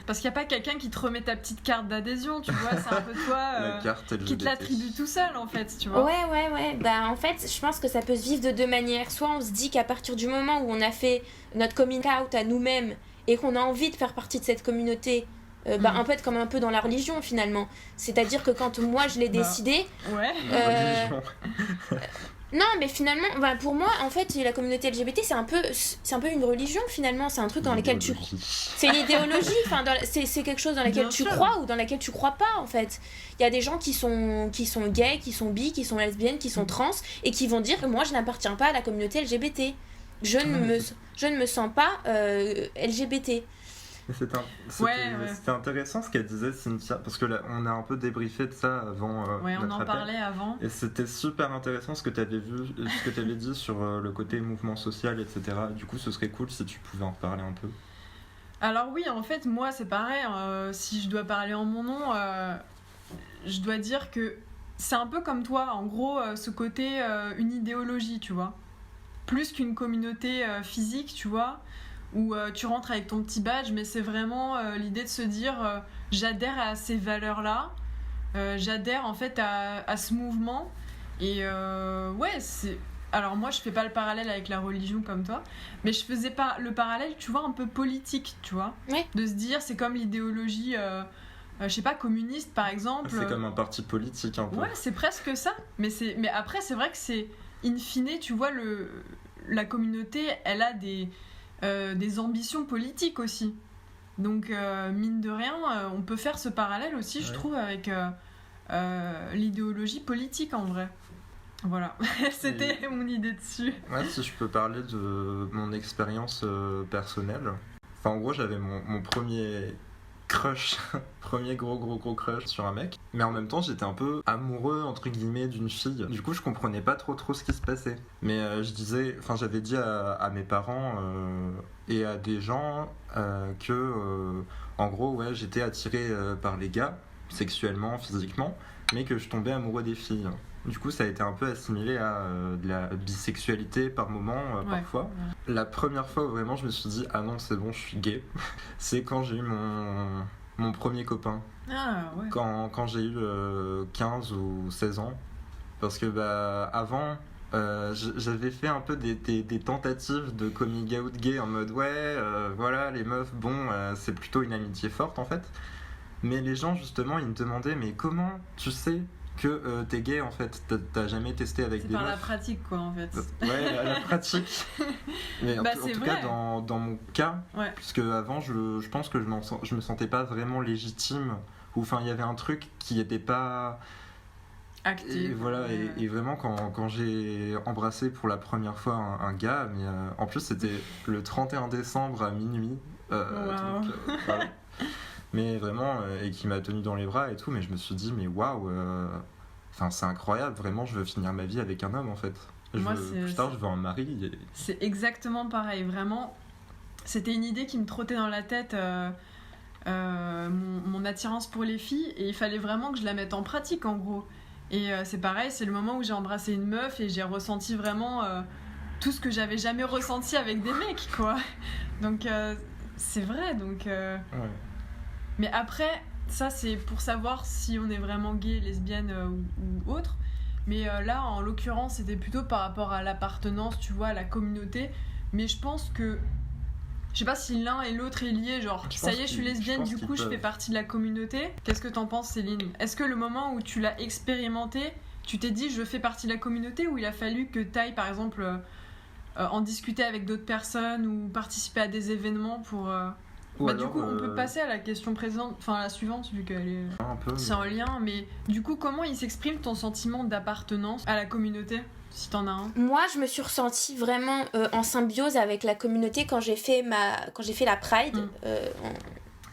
Parce qu'il n'y a pas quelqu'un qui te remet ta petite carte d'adhésion, tu vois, c'est un peu toi qui te l'attribue tout seul en fait, tu vois. Ouais. En fait, je pense que ça peut se vivre de deux manières. Soit on se dit qu'à partir du moment où on a fait notre coming out à nous-mêmes et qu'on a envie de faire partie de cette communauté, un peu comme un peu dans la religion finalement. C'est-à-dire que quand moi je l'ai décidé... Non, mais finalement, pour moi, en fait, la communauté LGBT, c'est un peu une religion, finalement. C'est un truc dans lequel tu... C'est une idéologie, c'est quelque chose dans lequel tu crois ou dans lequel tu crois pas, en fait. Il y a des gens qui sont gays, qui sont bi, qui sont lesbiennes, qui sont trans, et qui vont dire que moi, je n'appartiens pas à la communauté LGBT. Je ne me sens pas LGBT. C'était intéressant ce qu'elle disait, Cynthia, parce que là, on a un peu débriefé de ça avant. On en parlait avant. Et c'était super intéressant ce que tu avais dit sur le côté mouvement social, etc. Du coup, ce serait cool si tu pouvais en reparler un peu. Alors oui, en fait, moi, c'est pareil. Si je dois parler en mon nom, je dois dire que c'est un peu comme toi. En gros, ce côté, une idéologie, tu vois. Plus qu'une communauté physique, tu vois. Où tu rentres avec ton petit badge, mais c'est vraiment l'idée de se dire j'adhère à ces valeurs-là, j'adhère en fait à ce mouvement. Et c'est... Alors moi je fais pas le parallèle avec la religion comme toi, mais je faisais pas le parallèle, tu vois, un peu politique, tu vois, de se dire c'est comme l'idéologie, je sais pas, communiste par exemple. C'est comme un parti politique un peu. Ouais, c'est presque ça, mais après c'est vrai que c'est in fine, tu vois, la communauté, elle a des ambitions politiques aussi. Donc, mine de rien, on peut faire ce parallèle aussi, je trouve, avec l'idéologie politique en vrai. Voilà, c'était mon idée dessus. Ouais, si je peux parler de mon expérience personnelle. Enfin, en gros, j'avais mon premier crush, premier gros crush sur un mec, mais en même temps j'étais un peu amoureux entre guillemets d'une fille. Du coup je comprenais pas trop ce qui se passait, mais j'avais dit à mes parents et à des gens que en gros j'étais attiré par les gars sexuellement, physiquement, mais que je tombais amoureux des filles. Du coup, ça a été un peu assimilé à de la bisexualité par moment, parfois. La première fois où vraiment je me suis dit, ah non, c'est bon, je suis gay, c'est quand j'ai eu mon premier copain. Ah ouais. Quand j'ai eu 15 ou 16 ans. Parce que avant, j'avais fait un peu des tentatives de coming out gay en mode voilà, les meufs, c'est plutôt une amitié forte en fait. Mais les gens justement, ils me demandaient, mais comment tu sais que t'es gay en fait? T'as jamais testé avec c'est des meufs? C'est par la pratique quoi en fait. Ouais, la pratique. Mais en tout cas, dans mon cas, puisque avant, je pense que je me sentais pas vraiment légitime. Enfin, il y avait un truc qui était pas actif. Et voilà, et vraiment quand j'ai embrassé pour la première fois un gars, mais en plus c'était le 31 décembre à minuit. Donc, voilà. Mais vraiment, et qui m'a tenu dans les bras et tout, mais je me suis dit, mais waouh, c'est incroyable, vraiment, je veux finir ma vie avec un homme en fait. Plus tard, je veux un mari. C'est exactement pareil, vraiment. C'était une idée qui me trottait dans la tête, mon attirance pour les filles, et il fallait vraiment que je la mette en pratique en gros. Et c'est pareil, c'est le moment où j'ai embrassé une meuf et j'ai ressenti vraiment tout ce que j'avais jamais ressenti avec des mecs, quoi. Donc c'est vrai, donc... Ouais. Mais après, ça c'est pour savoir si on est vraiment gay, lesbienne ou autre. Mais là, en l'occurrence, c'était plutôt par rapport à l'appartenance, tu vois, à la communauté. Mais je pense que... Je sais pas si l'un et l'autre est lié, genre ça y est, je suis lesbienne, du coup je fais partie de la communauté. Qu'est-ce que t'en penses, Céline? Est-ce que le moment où tu l'as expérimenté, tu t'es dit je fais partie de la communauté, ou il a fallu que t'ailles par exemple en discuter avec d'autres personnes ou participer à des événements pour... du coup, on peut passer à la question précédente, enfin la suivante, vu qu'elle est... C'est en lien, mais du coup, comment il s'exprime ton sentiment d'appartenance à la communauté, si t'en as un? Moi, je me suis ressentie vraiment en symbiose avec la communauté quand j'ai fait la Pride.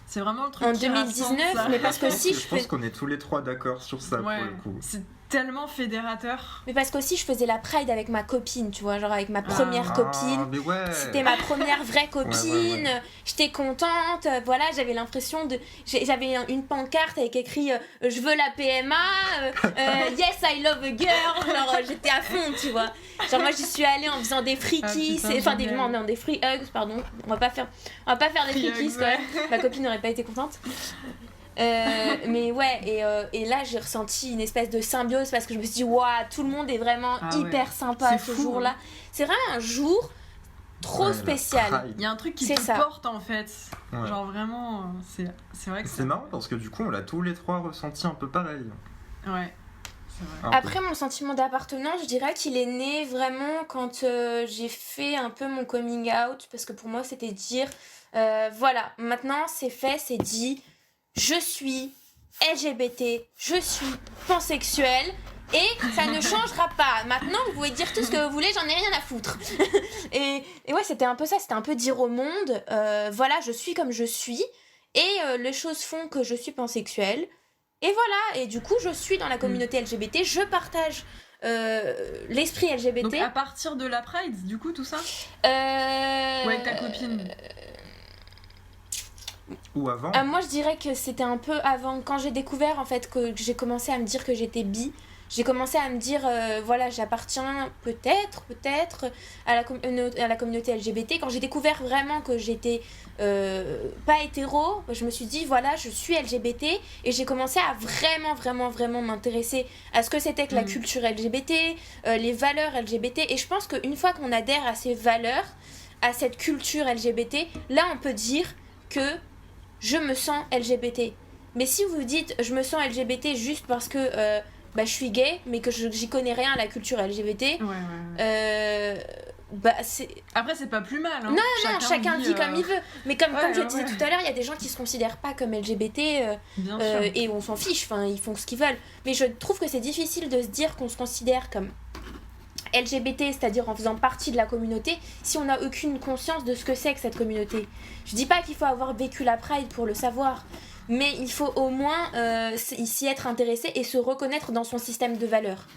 C'est vraiment le truc en qui 2019, rassemble, mais parce que si je pense qu'on est tous les trois d'accord sur ça, pour le coup. C'est tellement fédérateur. Mais parce qu'aussi je faisais la Pride avec ma copine, tu vois, genre avec ma première copine. Mais ouais. C'était ma première vraie copine. Ouais. J'étais contente, voilà, j'avais l'impression de... J'avais une pancarte avec écrit je veux la PMA, yes I love a girl, genre j'étais à fond, tu vois. Genre moi j'y suis allée en faisant des free kiss, des free hugs, pardon. On va pas faire des free kiss quand même. Ma copine n'aurait pas été contente. Mais ouais, et là j'ai ressenti une espèce de symbiose parce que je me suis dit waouh, tout le monde est vraiment hyper sympa ce jour-là. C'est vraiment un jour trop spécial. Il y a un truc qui te porte en fait. Genre vraiment, c'est vrai que c'est marrant parce que du coup on l'a tous les trois ressenti un peu pareil. Ouais. Après, mon sentiment d'appartenance, je dirais qu'il est né vraiment quand j'ai fait un peu mon coming out, parce que pour moi c'était dire voilà, maintenant c'est fait, c'est dit, je suis LGBT, je suis pansexuelle et ça ne changera pas. Maintenant vous pouvez dire tout ce que vous voulez, j'en ai rien à foutre. et ouais, c'était un peu ça, c'était un peu dire au monde voilà, je suis comme je suis et les choses font que je suis pansexuelle. Et voilà, et du coup, je suis dans la communauté LGBT, je partage l'esprit LGBT. Donc à partir de la Pride, du coup, tout ça Ou avec ta copine Ou avant moi, je dirais que c'était un peu avant, quand j'ai découvert, en fait, que j'ai commencé à me dire que j'étais bi. J'ai commencé à me dire, voilà, j'appartiens peut-être à la communauté LGBT. Quand j'ai découvert vraiment que j'étais pas hétéro, je me suis dit, voilà, je suis LGBT. Et j'ai commencé à vraiment m'intéresser à ce que c'était que la culture LGBT, les valeurs LGBT. Et je pense qu'une fois qu'on adhère à ces valeurs, à cette culture LGBT, là, on peut dire que je me sens LGBT. Mais si vous dites, je me sens LGBT juste parce que... je suis gay, mais que j'y connais rien à la culture LGBT. C'est... Après, c'est pas plus mal. Hein. Non, chacun vit comme il veut. Mais comme je disais tout à l'heure, il y a des gens qui se considèrent pas comme LGBT et on s'en fiche. Enfin, ils font ce qu'ils veulent. Mais je trouve que c'est difficile de se dire qu'on se considère comme LGBT, c'est-à-dire en faisant partie de la communauté, si on n'a aucune conscience de ce que c'est que cette communauté. Je dis pas qu'il faut avoir vécu la Pride pour le savoir. Mais il faut au moins s'y être intéressé et se reconnaître dans son système de valeurs.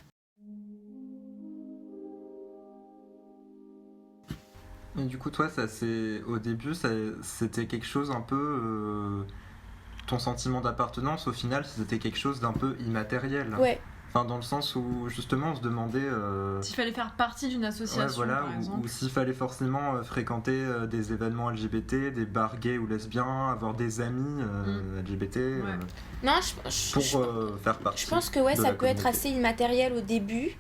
Et du coup, toi, au début, c'était quelque chose un peu... ton sentiment d'appartenance, au final, c'était quelque chose d'un peu immatériel. Ouais. Enfin, dans le sens où justement on se demandait S'il fallait faire partie d'une association, voilà, par exemple. ou s'il fallait forcément fréquenter des événements LGBT, des bars gays ou lesbiens, avoir des amis LGBT Non, pour faire partie. je pense que ouais, de ça la peut être communauté. assez immatériel au début,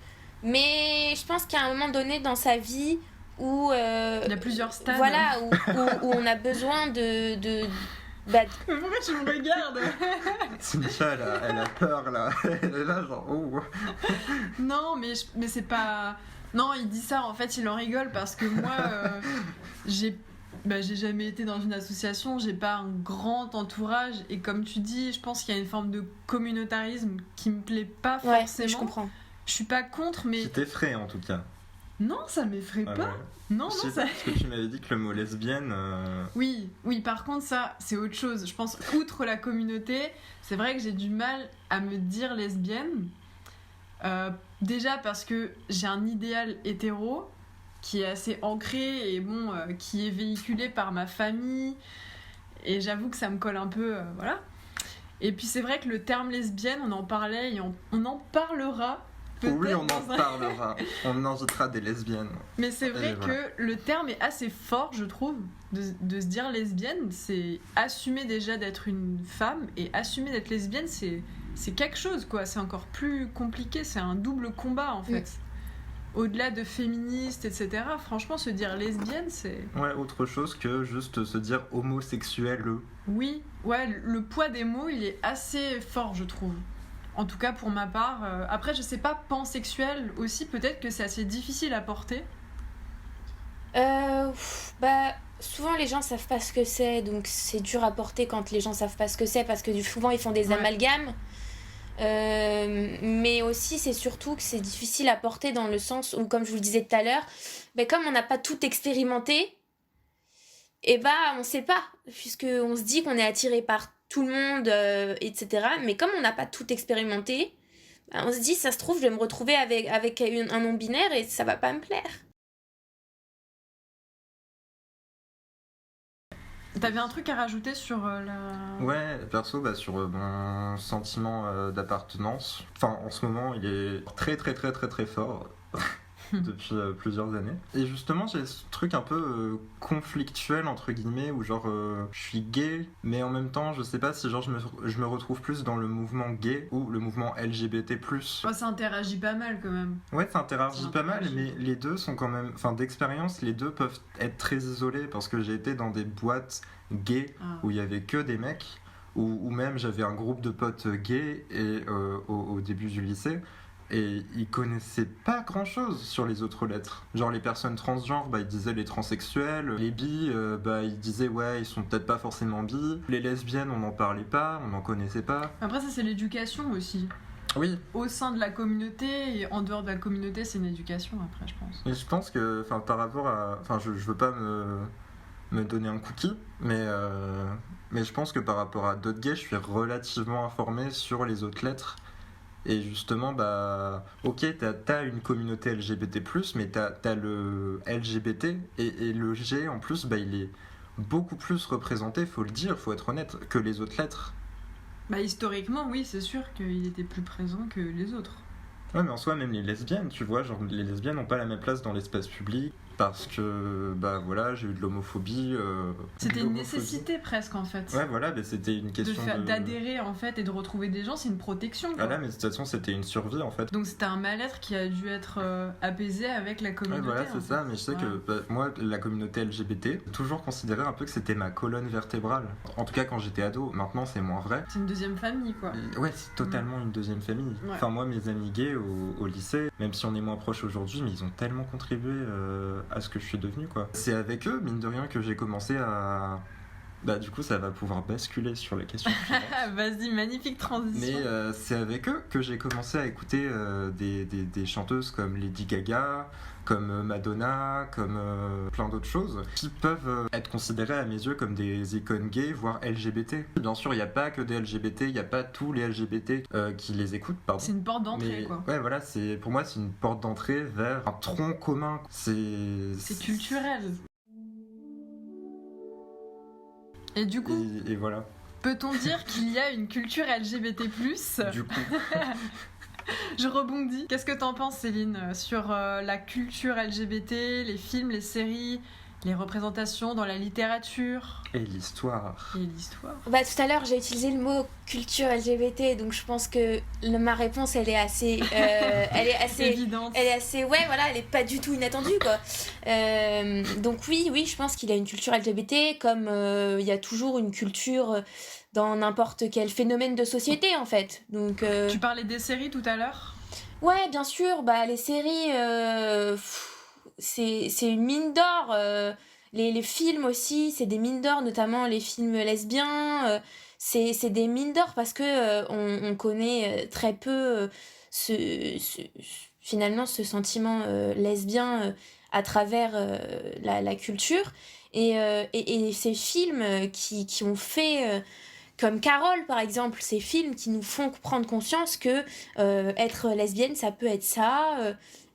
mais je pense qu'il y a un moment donné dans sa vie où Il y a plusieurs stades. voilà, où on a besoin bah, Mais pourquoi tu me regardes? Cynthia, elle a peur là. Elle est là, genre, oh. Non, mais c'est pas... Non, il dit ça, en fait, il en rigole parce que moi, j'ai jamais été dans une association, j'ai pas un grand entourage et comme tu dis, je pense qu'il y a une forme de communautarisme qui me plaît pas ouais, forcément. je comprends. Je suis pas contre, mais... Qui t'effraie en tout cas. Non, ça m'effraie Ah pas. ouais. Non, Je non, sais ça... pas, parce que tu m'avais dit que le mot lesbienne. Oui, par contre, ça, c'est autre chose. Je pense, outre la communauté, c'est vrai que j'ai du mal à me dire lesbienne. Déjà parce que j'ai un idéal hétéro qui est assez ancré et bon, qui est véhiculé par ma famille. Et j'avoue que ça me colle un peu, voilà. Et puis c'est vrai que le terme lesbienne, on en parlait et on en parlera. Oui, on en parlera. On invitera des lesbiennes. Mais c'est vrai Et voilà. que le terme est assez fort, je trouve, de se dire lesbienne. C'est assumer déjà d'être une femme et assumer d'être lesbienne, c'est quelque chose, quoi. C'est encore plus compliqué, c'est un double combat, en fait. Au-delà de féministe, etc., franchement, se dire lesbienne, c'est... Ouais, autre chose que juste se dire homosexuel. Oui, ouais, le poids des mots, il est assez fort, je trouve. En tout cas, pour ma part. Après, je sais pas, pansexuel aussi, peut-être que c'est assez difficile à porter. Bah, souvent les gens savent pas ce que c'est, donc c'est dur à porter quand les gens savent pas ce que c'est, parce que souvent ils font des Ouais. amalgames. Mais aussi, c'est surtout que c'est difficile à porter dans le sens où, comme je vous le disais tout à l'heure, bah, comme on n'a pas tout expérimenté, et bah on sait pas, puisqu'on se dit qu'on est attiré par tout le monde, etc. Mais comme on n'a pas tout expérimenté, bah, on se dit, ça se trouve, je vais me retrouver avec un non-binaire et ça va pas me plaire. T'avais un truc à rajouter sur la... Ouais, perso, bah, sur mon sentiment d'appartenance. Enfin, en ce moment, il est très très très très très fort. Depuis plusieurs années. Et justement, j'ai ce truc un peu conflictuel, entre guillemets, où genre, je suis gay, mais en même temps, je sais pas si genre je me retrouve plus dans le mouvement gay ou le mouvement LGBT+. Oh, ça interagit pas mal, quand même. Ouais, ça interagit Ça pas mal, interagit. mais les deux sont quand même... Enfin, d'expérience, les deux peuvent être très isolés, parce que j'ai été dans des boîtes gays Ah. où il y avait que des mecs, ou même j'avais un groupe de potes gays et, au début du lycée, et ils connaissaient pas grand chose sur les autres lettres. Genre les personnes transgenres, bah ils disaient les transsexuels, les bi, bah ils disaient ouais ils sont peut-être pas forcément bi, les lesbiennes on n'en parlait pas, on n'en connaissait pas. Après, ça, c'est l'éducation aussi. Oui, Au sein de la communauté et en dehors de la communauté, c'est une éducation, après, je pense. et je pense que enfin par rapport à... Enfin je veux pas me donner un cookie, mais je pense que par rapport à d'autres gays, je suis relativement informé sur les autres lettres. Et justement, bah, ok, t'as une communauté LGBT+, mais t'as le LGBT, et le G, en plus, bah, il est beaucoup plus représenté, faut le dire, faut être honnête, que les autres lettres. Bah, historiquement, oui, c'est sûr qu'il était plus présent que les autres. Ouais, mais en soi, même les lesbiennes, tu vois, genre, les lesbiennes n'ont pas la même place dans l'espace public, parce que, bah voilà, j'ai eu de l'homophobie. C'était de une l'homophobie. nécessité, presque, en fait. Ouais, voilà, mais c'était une question D'adhérer, en fait, et de retrouver des gens, c'est une protection, quoi. Voilà, mais de toute façon, c'était une survie, en fait. Donc c'était un mal-être qui a dû être apaisé avec la Ouais, communauté. voilà, en c'est fait. ça, mais je sais Voilà. que bah, moi, la communauté LGBT, j'ai toujours considéré un peu que c'était ma colonne vertébrale. En tout cas, quand j'étais ado, maintenant c'est moins vrai. C'est une deuxième famille, quoi. Ouais, c'est totalement une deuxième famille. Ouais. Enfin, moi, mes amis gays au lycée, même si on est moins proches aujourd'hui, mais ils ont tellement contribué à ce que je suis devenu, quoi. C'est avec eux, mine de rien, que j'ai commencé à... Bah, du coup, ça va pouvoir basculer sur les questions suivantes. Vas-y, magnifique transition. Mais c'est avec eux que j'ai commencé à écouter des chanteuses comme Lady Gaga, comme Madonna, comme plein d'autres choses, qui peuvent être considérées à mes yeux comme des icônes gays, voire LGBT. Bien sûr, il n'y a pas que des LGBT, il n'y a pas tous les LGBT qui les écoutent, pardon. C'est une porte d'entrée, Mais, quoi. ouais, voilà, pour moi, c'est une porte d'entrée vers un tronc commun. C'est culturel. Et du coup, Et voilà. peut-on dire qu'il y a une culture LGBT+, Du coup, Je rebondis. Qu'est-ce que t'en penses, Céline, sur la culture LGBT, les films, les séries, les représentations dans la littérature Et l'histoire. et l'histoire? Bah, tout à l'heure, j'ai utilisé le mot culture LGBT, donc je pense que ma réponse, elle est assez, Évidente. elle est assez, ouais, voilà, elle est pas du tout inattendue, quoi. Donc oui, je pense qu'il a une culture LGBT, comme il y a toujours une culture dans n'importe quel phénomène de société, en fait. Donc, Tu parlais des séries tout à l'heure. ouais, bien sûr, bah, les séries, c'est une mine d'or. Les films aussi, c'est des mines d'or, notamment les films lesbiens. C'est des mines d'or parce que on connaît très peu finalement ce sentiment lesbien à travers la culture. Et ces films qui ont fait comme Carole, par exemple, ces films qui nous font prendre conscience que être lesbienne, ça peut être ça,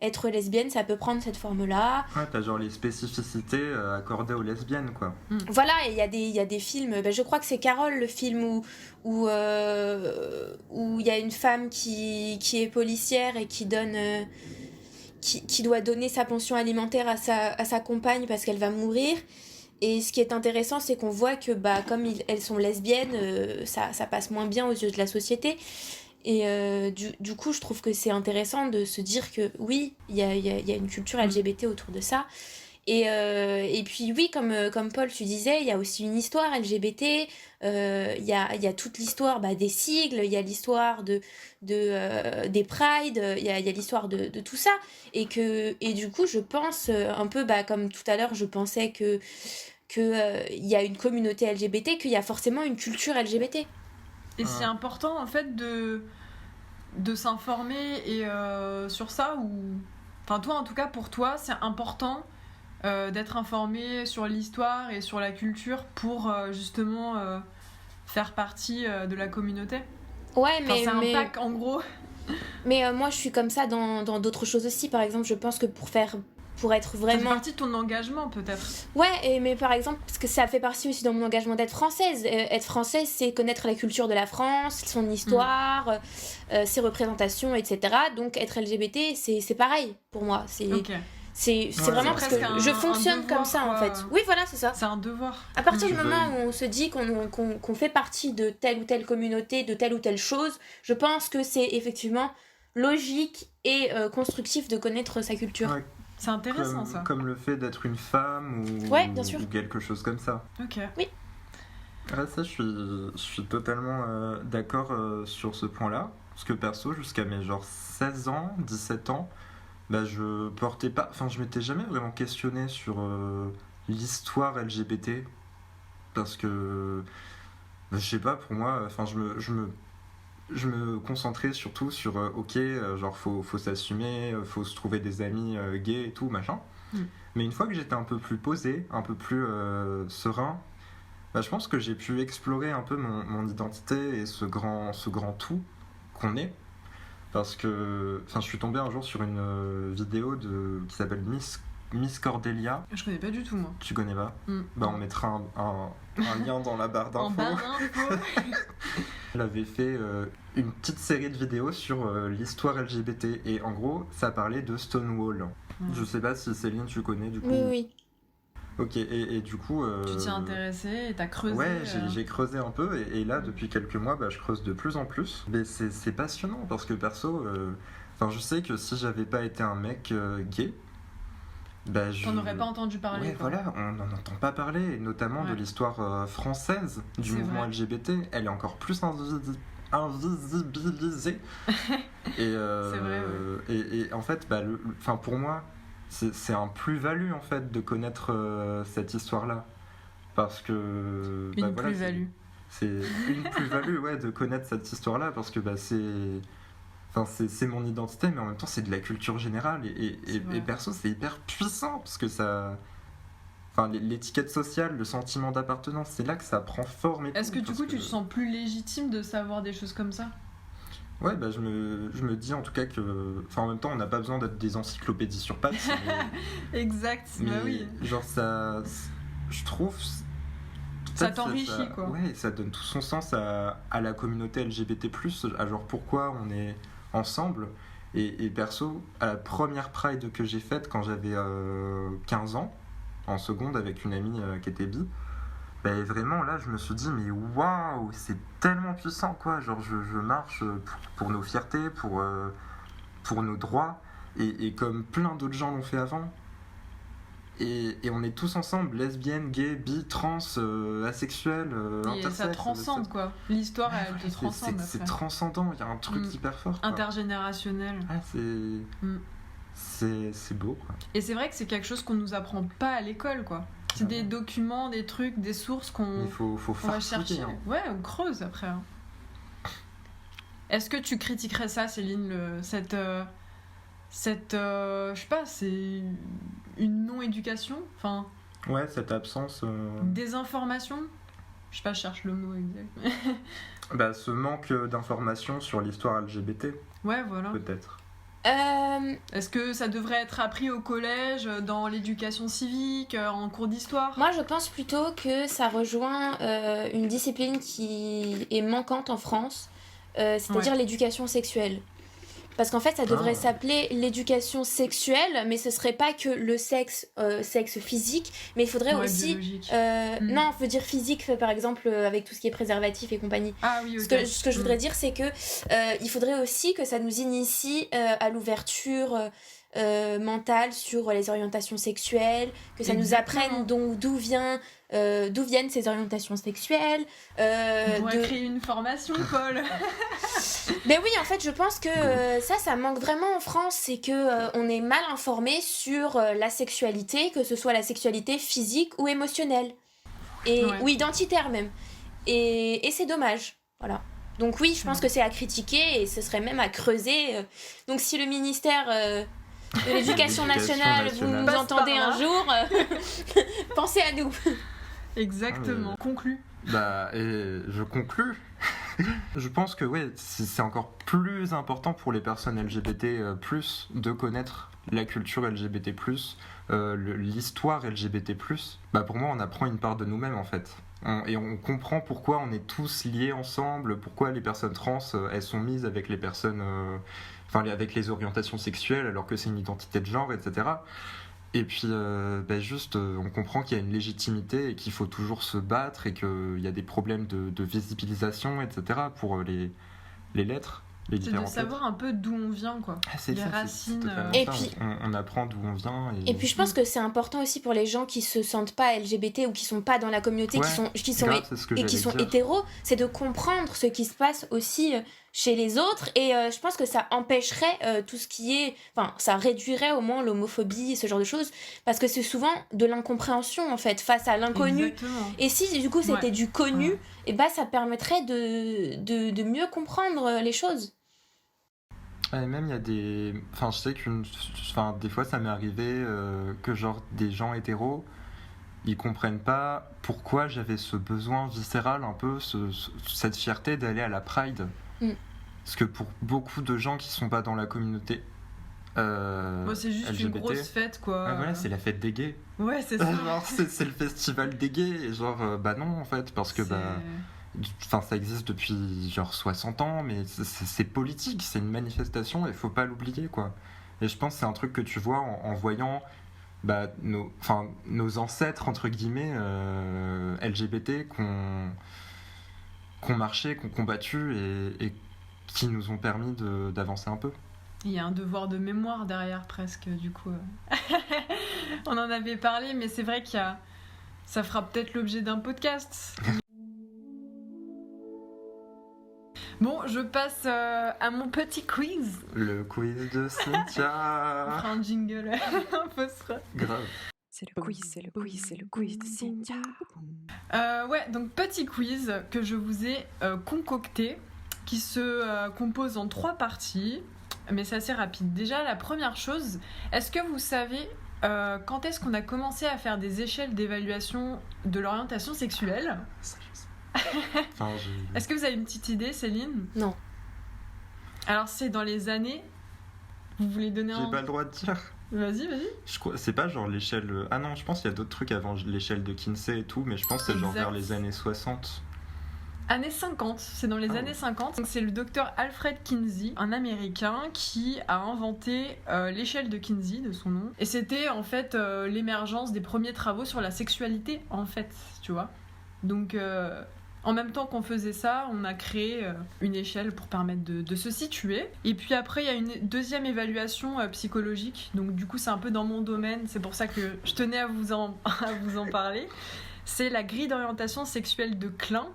être lesbienne, ça peut prendre cette forme-là. Ouais, t'as genre les spécificités accordées aux lesbiennes, quoi. Voilà, et il y a des films, je crois que c'est Carole, le film où il y a une femme qui est policière et qui donne... qui doit donner sa pension alimentaire à sa compagne parce qu'elle va mourir. Et ce qui est intéressant, c'est qu'on voit que comme elles sont lesbiennes, ça passe moins bien aux yeux de la société. Et du coup, je trouve que c'est intéressant de se dire que oui, il y a une culture LGBT autour de ça. Et puis oui, comme Paul, tu disais, il y a aussi une histoire LGBT, il y a toute l'histoire des sigles, il y a l'histoire des prides, il y a l'histoire de tout ça. Et du coup, je pense, un peu comme tout à l'heure, je pensais que il y a une communauté LGBT, qu'il y a forcément une culture LGBT. Et c'est important en fait de s'informer et sur ça, ou enfin toi en tout cas pour toi c'est important d'être informé sur l'histoire et sur la culture pour justement faire partie de la communauté. Ouais, Enfin, c'est un pack en gros. Mais moi je suis comme ça dans d'autres choses aussi. Par exemple, je pense que pour être Ça fait vraiment... partie de ton engagement peut-être. Ouais, mais par exemple, parce que ça fait partie aussi de mon engagement d'être française. Être française, c'est connaître la culture de la France, son histoire, ses représentations, etc. Donc être LGBT, c'est pareil pour moi. C'est vraiment parce que je fonctionne devoir, comme ça, quoi. En fait. Oui, voilà, c'est ça. C'est un devoir. À partir du moment où on se dit qu'on fait partie de telle ou telle communauté, de telle ou telle chose, je pense que c'est effectivement logique et constructif de connaître sa culture. Ouais. C'est intéressant ça. Comme le fait d'être une femme bien sûr. ou quelque chose comme ça. Ok. Oui. Ouais, ça, je suis totalement d'accord sur ce point-là. Parce que perso, jusqu'à mes 16 ans, 17 ans, je portais pas... Enfin, je m'étais jamais vraiment questionné sur l'histoire LGBT. Parce que... je sais pas, pour moi, enfin, je me concentrais surtout sur faut s'assumer, faut se trouver des amis gays et tout machin. Mais une fois que j'étais un peu plus posé, un peu plus serein, je pense que j'ai pu explorer un peu mon identité et ce grand tout qu'on est. Parce que je suis tombé un jour sur une vidéo qui s'appelle Miss Cordelia. Je connais pas du tout moi. Tu connais pas? On mettra un lien dans la barre d'infos. En barre d'infos. Elle avait fait une petite série de vidéos sur l'histoire LGBT et en gros ça parlait de Stonewall. Je sais pas si Céline tu connais du coup. Oui. Ok, et du coup... Tu t'y es intéressé et t'as creusé. Ouais, j'ai creusé un peu et là depuis quelques mois je creuse de plus en plus. Mais c'est passionnant parce que perso, je sais que si j'avais pas été un mec gay, T'en aurais pas entendu parler. Ouais, quoi. voilà, on n'en entend pas parler, notamment de l'histoire française du mouvement vrai. LGBT. Elle est encore plus invisibilisée. Et, c'est vrai, ouais. Et en fait, pour moi, c'est un plus-value en fait de connaître cette histoire-là. Parce que. Une plus-value. C'est une plus-value, ouais, de connaître cette histoire-là parce que c'est mon identité, mais en même temps c'est de la culture générale et perso c'est hyper puissant parce que ça, l'étiquette sociale, le sentiment d'appartenance, c'est là que ça prend forme. Est-ce que du coup tu te sens plus légitime de savoir des choses comme ça? Ouais, je me dis en tout cas que, en même temps on n'a pas besoin d'être des encyclopédies sur pattes. Exact, oui. Genre ça, je trouve. Ça t'enrichit quoi. Ouais, ça donne tout son sens à la communauté LGBT+, à genre pourquoi ensemble. Et perso, à la première Pride que j'ai faite quand j'avais 15 ans, en seconde avec une amie qui était bi, ben vraiment là je me suis dit mais waouh, c'est tellement puissant quoi, genre je marche pour nos fiertés, pour nos droits, et comme plein d'autres gens l'ont fait avant. Et on est tous ensemble, lesbiennes, gays, bi, trans, asexuels, et intersexes. ça transcende quoi. L'histoire elle te transcende. C'est transcendant, il y a un truc hyper fort. Quoi. Intergénérationnel. C'est beau quoi. Et c'est vrai que c'est quelque chose qu'on nous apprend pas à l'école quoi. C'est des documents, des trucs, des sources qu'on va chercher. Hein. Ouais, on creuse après. Hein. Est-ce que tu critiquerais ça, Céline, cette je sais pas, c'est une non-éducation, enfin. Ouais, cette absence. Désinformation. Je sais pas, je cherche le mot exact. Ce manque d'informations sur l'histoire LGBT. Ouais, voilà. Peut-être. Est-ce que ça devrait être appris au collège, dans l'éducation civique, en cours d'histoire ? Moi, je pense plutôt que ça rejoint une discipline qui est manquante en France, c'est-à-dire l'éducation sexuelle. Parce qu'en fait, ça devrait s'appeler l'éducation sexuelle, mais ce serait pas que le sexe physique, mais il faudrait aussi... Non, je veux dire physique, par exemple, avec tout ce qui est préservatif et compagnie. Ah oui, ok. Ce que je voudrais dire, c'est que il faudrait aussi que ça nous initie à l'ouverture mentale sur les orientations sexuelles, que ça nous apprenne d'où viennent ces orientations sexuelles. On pourrait créer une formation, Paul. Mais oui, en fait, je pense que ça manque vraiment en France, c'est que on est mal informé sur la sexualité, que ce soit la sexualité physique ou émotionnelle, ou identitaire même. Et c'est dommage, voilà. Donc oui, je pense que c'est à critiquer et ce serait même à creuser. Donc si le ministère de l'Éducation nationale, vous nous entendez un jour, pensez à nous. Exactement. Conclu. Et je conclus. Je pense que c'est encore plus important pour les personnes LGBT+, de connaître la culture LGBT+, l'histoire LGBT+. Pour moi, on apprend une part de nous-mêmes, en fait. Et on comprend pourquoi on est tous liés ensemble, pourquoi les personnes trans, elles sont mises avec les personnes... avec les orientations sexuelles, alors que c'est une identité de genre, etc. Et puis, on comprend qu'il y a une légitimité et qu'il faut toujours se battre et qu'il y a des problèmes de visibilisation, etc. pour les lettres, les différentes lettres. C'est de savoir un peu d'où on vient, quoi. Les racines. Et puis, on apprend d'où on vient. Et puis, je pense que c'est important aussi pour les gens qui se sentent pas LGBT ou qui sont pas dans la communauté, qui sont hétéros, c'est de comprendre ce qui se passe aussi chez les autres, et je pense que ça empêcherait tout ce qui est... Enfin, ça réduirait au moins l'homophobie, ce genre de choses, parce que c'est souvent de l'incompréhension, en fait, face à l'inconnu. Exactement. Et si, du coup, c'était du connu, et ça permettrait de mieux comprendre les choses. Et même, il y a des... je sais des fois, ça m'est arrivé que, genre, des gens hétéros, ils comprennent pas pourquoi j'avais ce besoin viscéral, un peu, cette fierté d'aller à la Pride. Parce que pour beaucoup de gens qui sont pas dans la communauté c'est juste LGBT, une grosse fête, quoi. Voilà, c'est la fête des gays. Ouais, c'est ça. Genre, c'est le festival des gays. Et genre, non, en fait, parce que ça existe depuis genre 60 ans, mais c'est politique, c'est une manifestation et faut pas l'oublier, quoi. Et je pense que c'est un truc que tu vois en voyant nos ancêtres, entre guillemets, LGBT, qu'on marché, qu'on combattu et qui nous ont permis d'avancer un peu. Il y a un devoir de mémoire derrière presque, du coup. On en avait parlé, mais c'est vrai ça fera peut-être l'objet d'un podcast. Bon, je passe à mon petit quiz. Le quiz de Cynthia. On fera un jingle, un post. Grave. C'est le quiz de Cynthia. Donc petit quiz que je vous ai concocté, qui se compose en 3 parties, mais c'est assez rapide. Déjà, la première chose, est-ce que vous savez quand est-ce qu'on a commencé à faire des échelles d'évaluation de l'orientation sexuelle ? Est-ce que vous avez une petite idée, Céline ? Non. Alors, c'est dans les années... Vous voulez donner J'ai pas le droit de dire. Vas-y. Je crois, c'est pas genre l'échelle... Ah non, je pense qu'il y a d'autres trucs avant l'échelle de Kinsey et tout, mais je pense que c'est genre vers les années 60. Années 50, c'est dans les années 50. Donc c'est le docteur Alfred Kinsey, un Américain qui a inventé l'échelle de Kinsey, de son nom. Et c'était en fait l'émergence des premiers travaux sur la sexualité, en fait, tu vois. Donc en même temps qu'on faisait ça, on a créé une échelle pour permettre de se situer. Et puis après, il y a une deuxième évaluation psychologique. Donc du coup, c'est un peu dans mon domaine, c'est pour ça que je tenais à vous en parler. C'est la grille d'orientation sexuelle de Klein.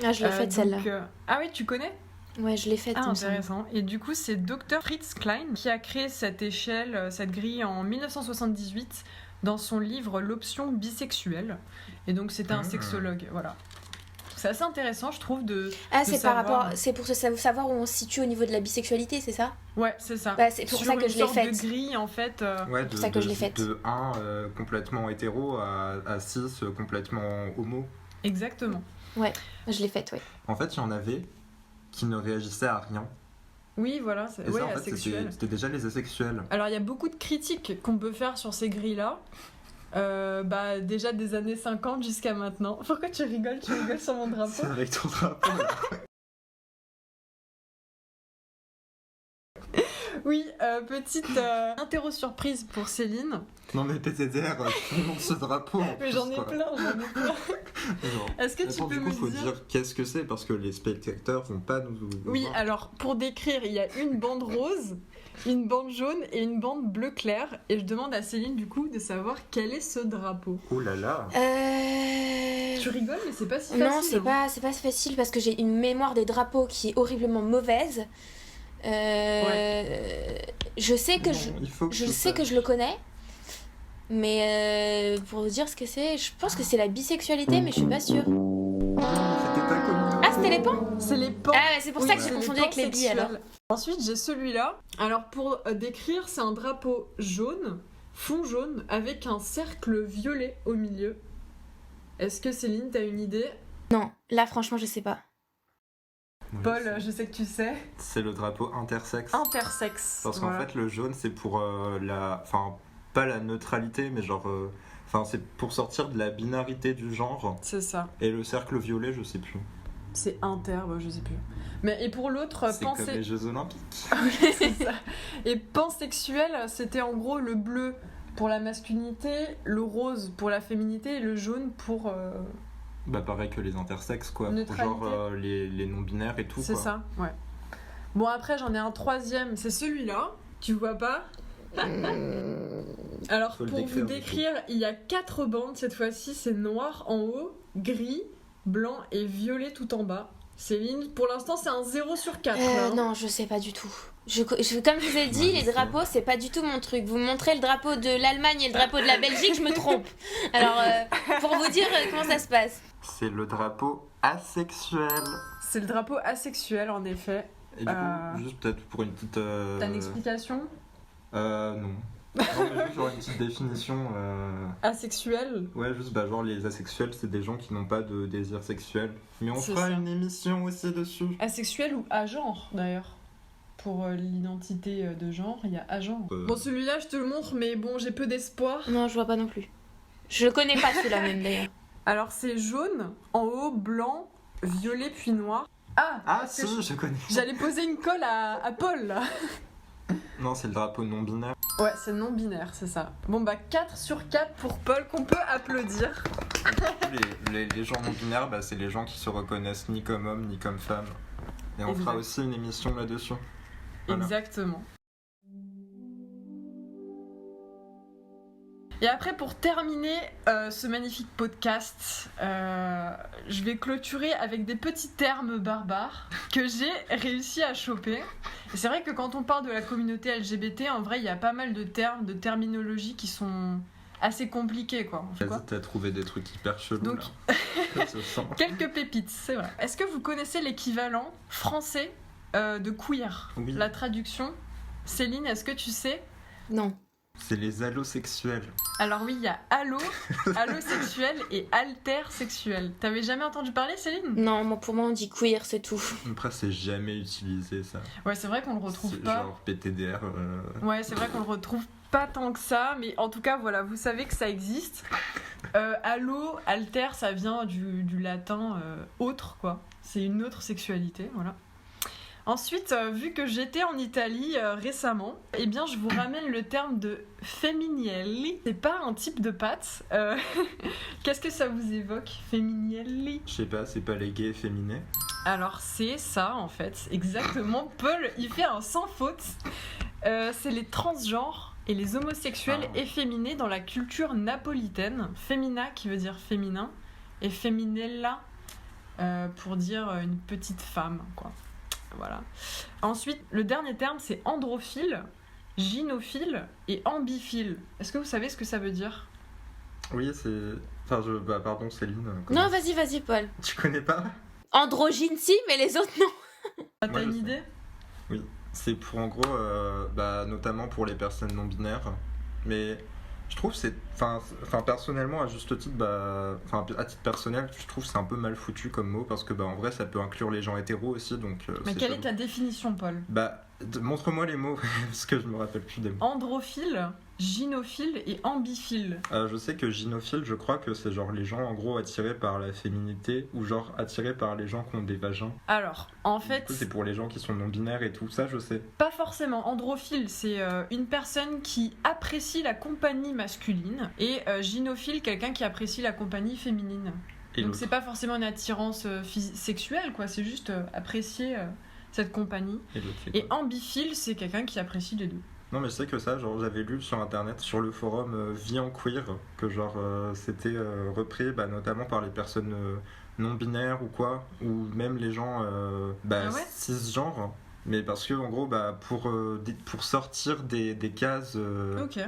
Ah, je l'ai faite celle-là. Ah oui, tu connais ? Ouais, je l'ai faite. Ah, intéressant. Et du coup, c'est Dr. Fritz Klein qui a créé cette échelle, cette grille en 1978 dans son livre L'option bisexuelle. Et donc, c'était un sexologue, voilà. C'est assez intéressant, je trouve, de c'est savoir... par rapport... C'est pour savoir où on se situe au niveau de la bisexualité, c'est ça ? Ouais, c'est ça. Bah, c'est pour ça que je l'ai faite. Sur une sorte de grille, en fait. Ouais, c'est pour ça que je l'ai faite. De 1 complètement hétéro à 6 complètement homo. Exactement. Ouais, je l'ai faite, ouais. En fait, il y en avait qui ne réagissaient à rien. Oui, voilà, Et ça, en fait, c'était déjà les asexuels. Alors, il y a beaucoup de critiques qu'on peut faire sur ces grilles-là. Déjà des années 50 jusqu'à maintenant. Pourquoi tu rigoles sur mon drapeau ? C'est avec ton drapeau. Oui, petite interro surprise pour Céline. Non mais PTDR, tout le monde ce drapeau. Mais j'en ai plein. Est-ce que tu peux me faut dire qu'est-ce que c'est parce que les spectateurs vont pas nous Oui, voir. alors pour décrire, il y a une bande rose, une bande jaune et une bande bleu clair. Et je demande à Céline du coup de savoir quel est ce drapeau. Oh là là. Tu rigoles mais c'est pas si facile. Non, c'est pas si facile parce que j'ai une mémoire des drapeaux qui est horriblement mauvaise. Je sais que je le connais, mais pour vous dire ce que c'est, je pense que c'est la bisexualité, mais je suis pas sûre. C'était ta communauté. Ah, c'était les pans ? C'est les pans. Ah, c'est pour ça que j'ai confondu avec les billes alors. Ensuite, j'ai celui-là. Alors, pour décrire, c'est un drapeau jaune, fond jaune, avec un cercle violet au milieu. Est-ce que Céline, t'as une idée ? Non, là franchement, je sais pas. Paul, je sais que tu sais. C'est le drapeau intersexe. Intersexe. Parce qu'en fait, le jaune, c'est pour pas la neutralité, mais c'est pour sortir de la binarité du genre. C'est ça. Et le cercle violet, je sais plus. C'est inter, je sais plus. Mais et pour l'autre, c'est comme les Jeux Olympiques. C'est ça. Et pansexuel, c'était en gros le bleu pour la masculinité, le rose pour la féminité et le jaune pour. Pareil que les intersexes, quoi. Neutralité. Genre les non-binaires et tout. C'est quoi. ça, ouais. Bon, après, j'en ai un troisième, c'est celui-là. Tu vois pas ? Alors, pour vous décrire, il y a 4 bandes cette fois-ci. C'est noir en haut, gris, blanc et violet tout en bas. Céline, pour l'instant, c'est un 0 sur 4. Non, je sais pas du tout. Comme je vous ai dit, les drapeaux, c'est pas du tout mon truc. Vous me montrez le drapeau de l'Allemagne et le drapeau de la Belgique, je me trompe. Alors, pour vous dire comment ça se passe. C'est le drapeau asexuel. C'est le drapeau asexuel, en effet. Et du coup, juste peut-être pour une petite... T'as une explication ? Non. Non, mais juste genre une petite définition. Asexuel ? Ouais, juste genre les asexuels, c'est des gens qui n'ont pas de désir sexuel. Mais on fera une émission aussi dessus. Asexuel ou agenre, d'ailleurs. Pour l'identité de genre, il y a agent. Bon, celui-là, je te le montre, mais bon, j'ai peu d'espoir. Non, je vois pas non plus. Je le connais pas celui-là même d'ailleurs. Alors, c'est jaune, en haut, blanc, violet, puis noir. Ah si, je connais. J'allais poser une colle à Paul, là. Non, c'est le drapeau non-binaire. Ouais, c'est non-binaire, c'est ça. Bon, 4 sur 4 pour Paul, qu'on peut applaudir. Les gens non-binaires, c'est les gens qui se reconnaissent ni comme homme, ni comme femme. Et on fera aussi une émission là-dessus. Voilà. Exactement. Et après, pour terminer ce magnifique podcast, je vais clôturer avec des petits termes barbares que j'ai réussi à choper. Et c'est vrai que quand on parle de la communauté LGBT, en vrai, il y a pas mal de termes, de terminologies qui sont assez compliquées, quoi. Vas-y, t'as trouvé des trucs hyper chelous, donc, là. Quelques pépites, c'est vrai. Est-ce que vous connaissez l'équivalent français de queer ? Oui. La traduction. Céline, est-ce que tu sais ? Non. C'est les allosexuels. Alors oui, il y a allosexuel et altersexuel. T'avais jamais entendu parler, Céline ? Non, pour moi on dit queer, c'est tout. Après, c'est jamais utilisé, ça. Ouais, c'est vrai qu'on le retrouve pas. Genre PTDR. Ouais, c'est vrai qu'on le retrouve pas tant que ça, mais en tout cas, voilà, vous savez que ça existe. Allo, alter, ça vient du latin autre, quoi. C'est une autre sexualité, voilà. Ensuite, vu que j'étais en Italie récemment, eh bien, je vous ramène le terme de femminelli. C'est pas un type de pâte. Qu'est-ce que ça vous évoque, femminelli? Je sais pas, c'est pas les gays féminins? Alors, c'est ça, en fait, exactement. Paul, il fait un sans faute. C'est les transgenres et les homosexuels efféminés dans la culture napolitaine. Femina, qui veut dire féminin, et feminella, pour dire une petite femme, quoi. Voilà. Ensuite, le dernier terme, c'est androphile, gynophile et ambiphile. Est-ce que vous savez ce que ça veut dire? Oui, c'est... Enfin, pardon Céline. Non, vas-y, Paul. Tu connais pas? Androgyne, si, mais les autres, non. T'as une idée? Oui, c'est pour en gros, notamment pour les personnes non binaires. Mais je trouve c'est, enfin personnellement à juste titre, à titre personnel, je trouve c'est un peu mal foutu comme mot parce que en vrai ça peut inclure les gens hétéros aussi, donc. Mais quelle est ta définition, Paul? Montre-moi les mots parce que je me rappelle plus des mots. Androphile, gynophile et ambiphile. Je sais que gynophile, je crois que c'est genre les gens en gros attirés par la féminité ou genre attirés par les gens qui ont des vagins. Alors, en Du fait, coup, c'est pour les gens qui sont non binaires et tout ça, je sais. pas forcément. Androphile, c'est une personne qui apprécie la compagnie masculine et gynophile, quelqu'un qui apprécie la compagnie féminine. Et Donc l'autre. c'est pas forcément une attirance sexuelle, quoi. C'est juste apprécier cette compagnie. Et l'autre, c'est Et quoi? ambiphile, c'est quelqu'un qui apprécie les deux. Non mais je sais que ça, genre j'avais lu sur internet, sur le forum Vie en Queer, que genre c'était repris notamment par les personnes non binaires ou quoi, ou même les gens Ah ouais cisgenres, mais parce que en gros pour sortir des cases Ok.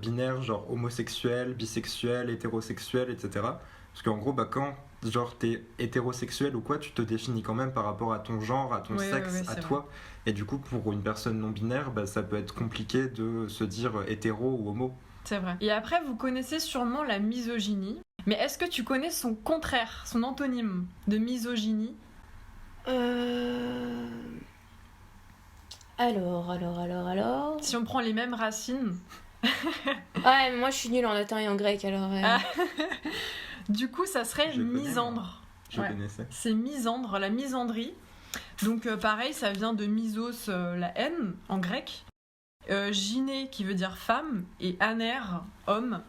binaires, genre homosexuel, bisexuel, hétérosexuel, etc. Parce qu'en gros quand genre t'es hétérosexuel ou quoi, tu te définis quand même par rapport à ton genre, à ton Ouais, sexe, ouais, à c'est toi. Et du coup, pour une personne non binaire, ça peut être compliqué de se dire hétéro ou homo. C'est vrai. Et après, vous connaissez sûrement la misogynie. Mais est-ce que tu connais son contraire, son antonyme de misogynie? Alors. Si on prend les mêmes racines. Ouais, mais moi je suis nulle en latin et en grec, alors. Ah. Du coup, ça serait Je connais, misandre. Je Ouais. connaissais. C'est misandre, la misandrie. Donc pareil, ça vient de misos, la haine, en grec. Gyné, qui veut dire femme, et aner, homme.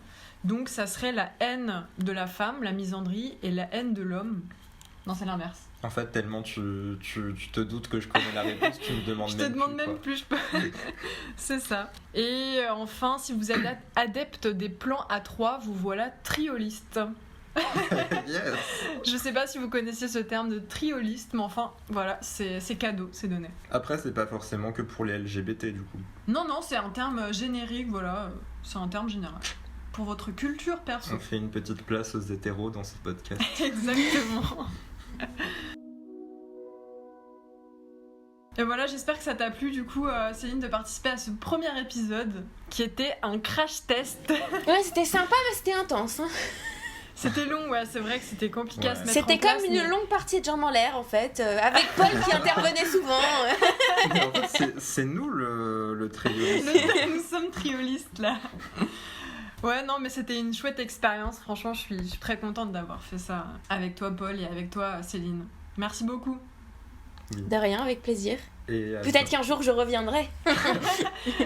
Donc ça serait la haine de la femme, la misandrie, et la haine de l'homme. Non, c'est l'inverse. En fait, tellement tu te doutes que je connais la réponse, tu me demandes Je même te demande plus, même quoi. plus, je peux. C'est ça. Et enfin, si vous êtes adepte des plans à 3, vous voilà trioliste. Yes. Je sais pas si vous connaissiez ce terme de trioliste, mais enfin, voilà, c'est cadeau, c'est donné. Après, c'est pas forcément que pour les LGBT du coup. Non, c'est un terme générique, voilà, c'est un terme général. Pour votre culture perso. On fait une petite place aux hétéros dans ce podcast. Exactement. Et voilà, j'espère que ça t'a plu du coup, Céline, de participer à ce premier épisode qui était un crash test. Ouais, c'était sympa, mais c'était intense. Hein. C'était long, ouais, c'est vrai que c'était compliqué à se mettre en C'était place. comme une longue partie de Jambes en l'air, en fait, avec Paul qui intervenait souvent. Mais en fait, c'est nous le trioliste. Nous sommes triolistes là. Ouais, non, mais c'était une chouette expérience. Franchement, je suis très contente d'avoir fait ça avec toi, Paul, et avec toi, Céline. Merci beaucoup. De rien, avec plaisir. Et, Peut-être qu'un jour je reviendrai.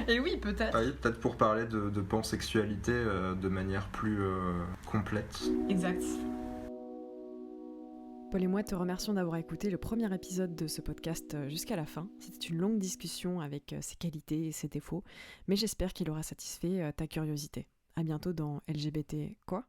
Et oui, peut-être. oui, peut-être pour parler de pansexualité de manière plus complète. Exact. Paul et moi te remercions d'avoir écouté le premier épisode de ce podcast jusqu'à la fin. C'était une longue discussion avec ses qualités et ses défauts, mais j'espère qu'il aura satisfait ta curiosité. À bientôt dans LGBT quoi ?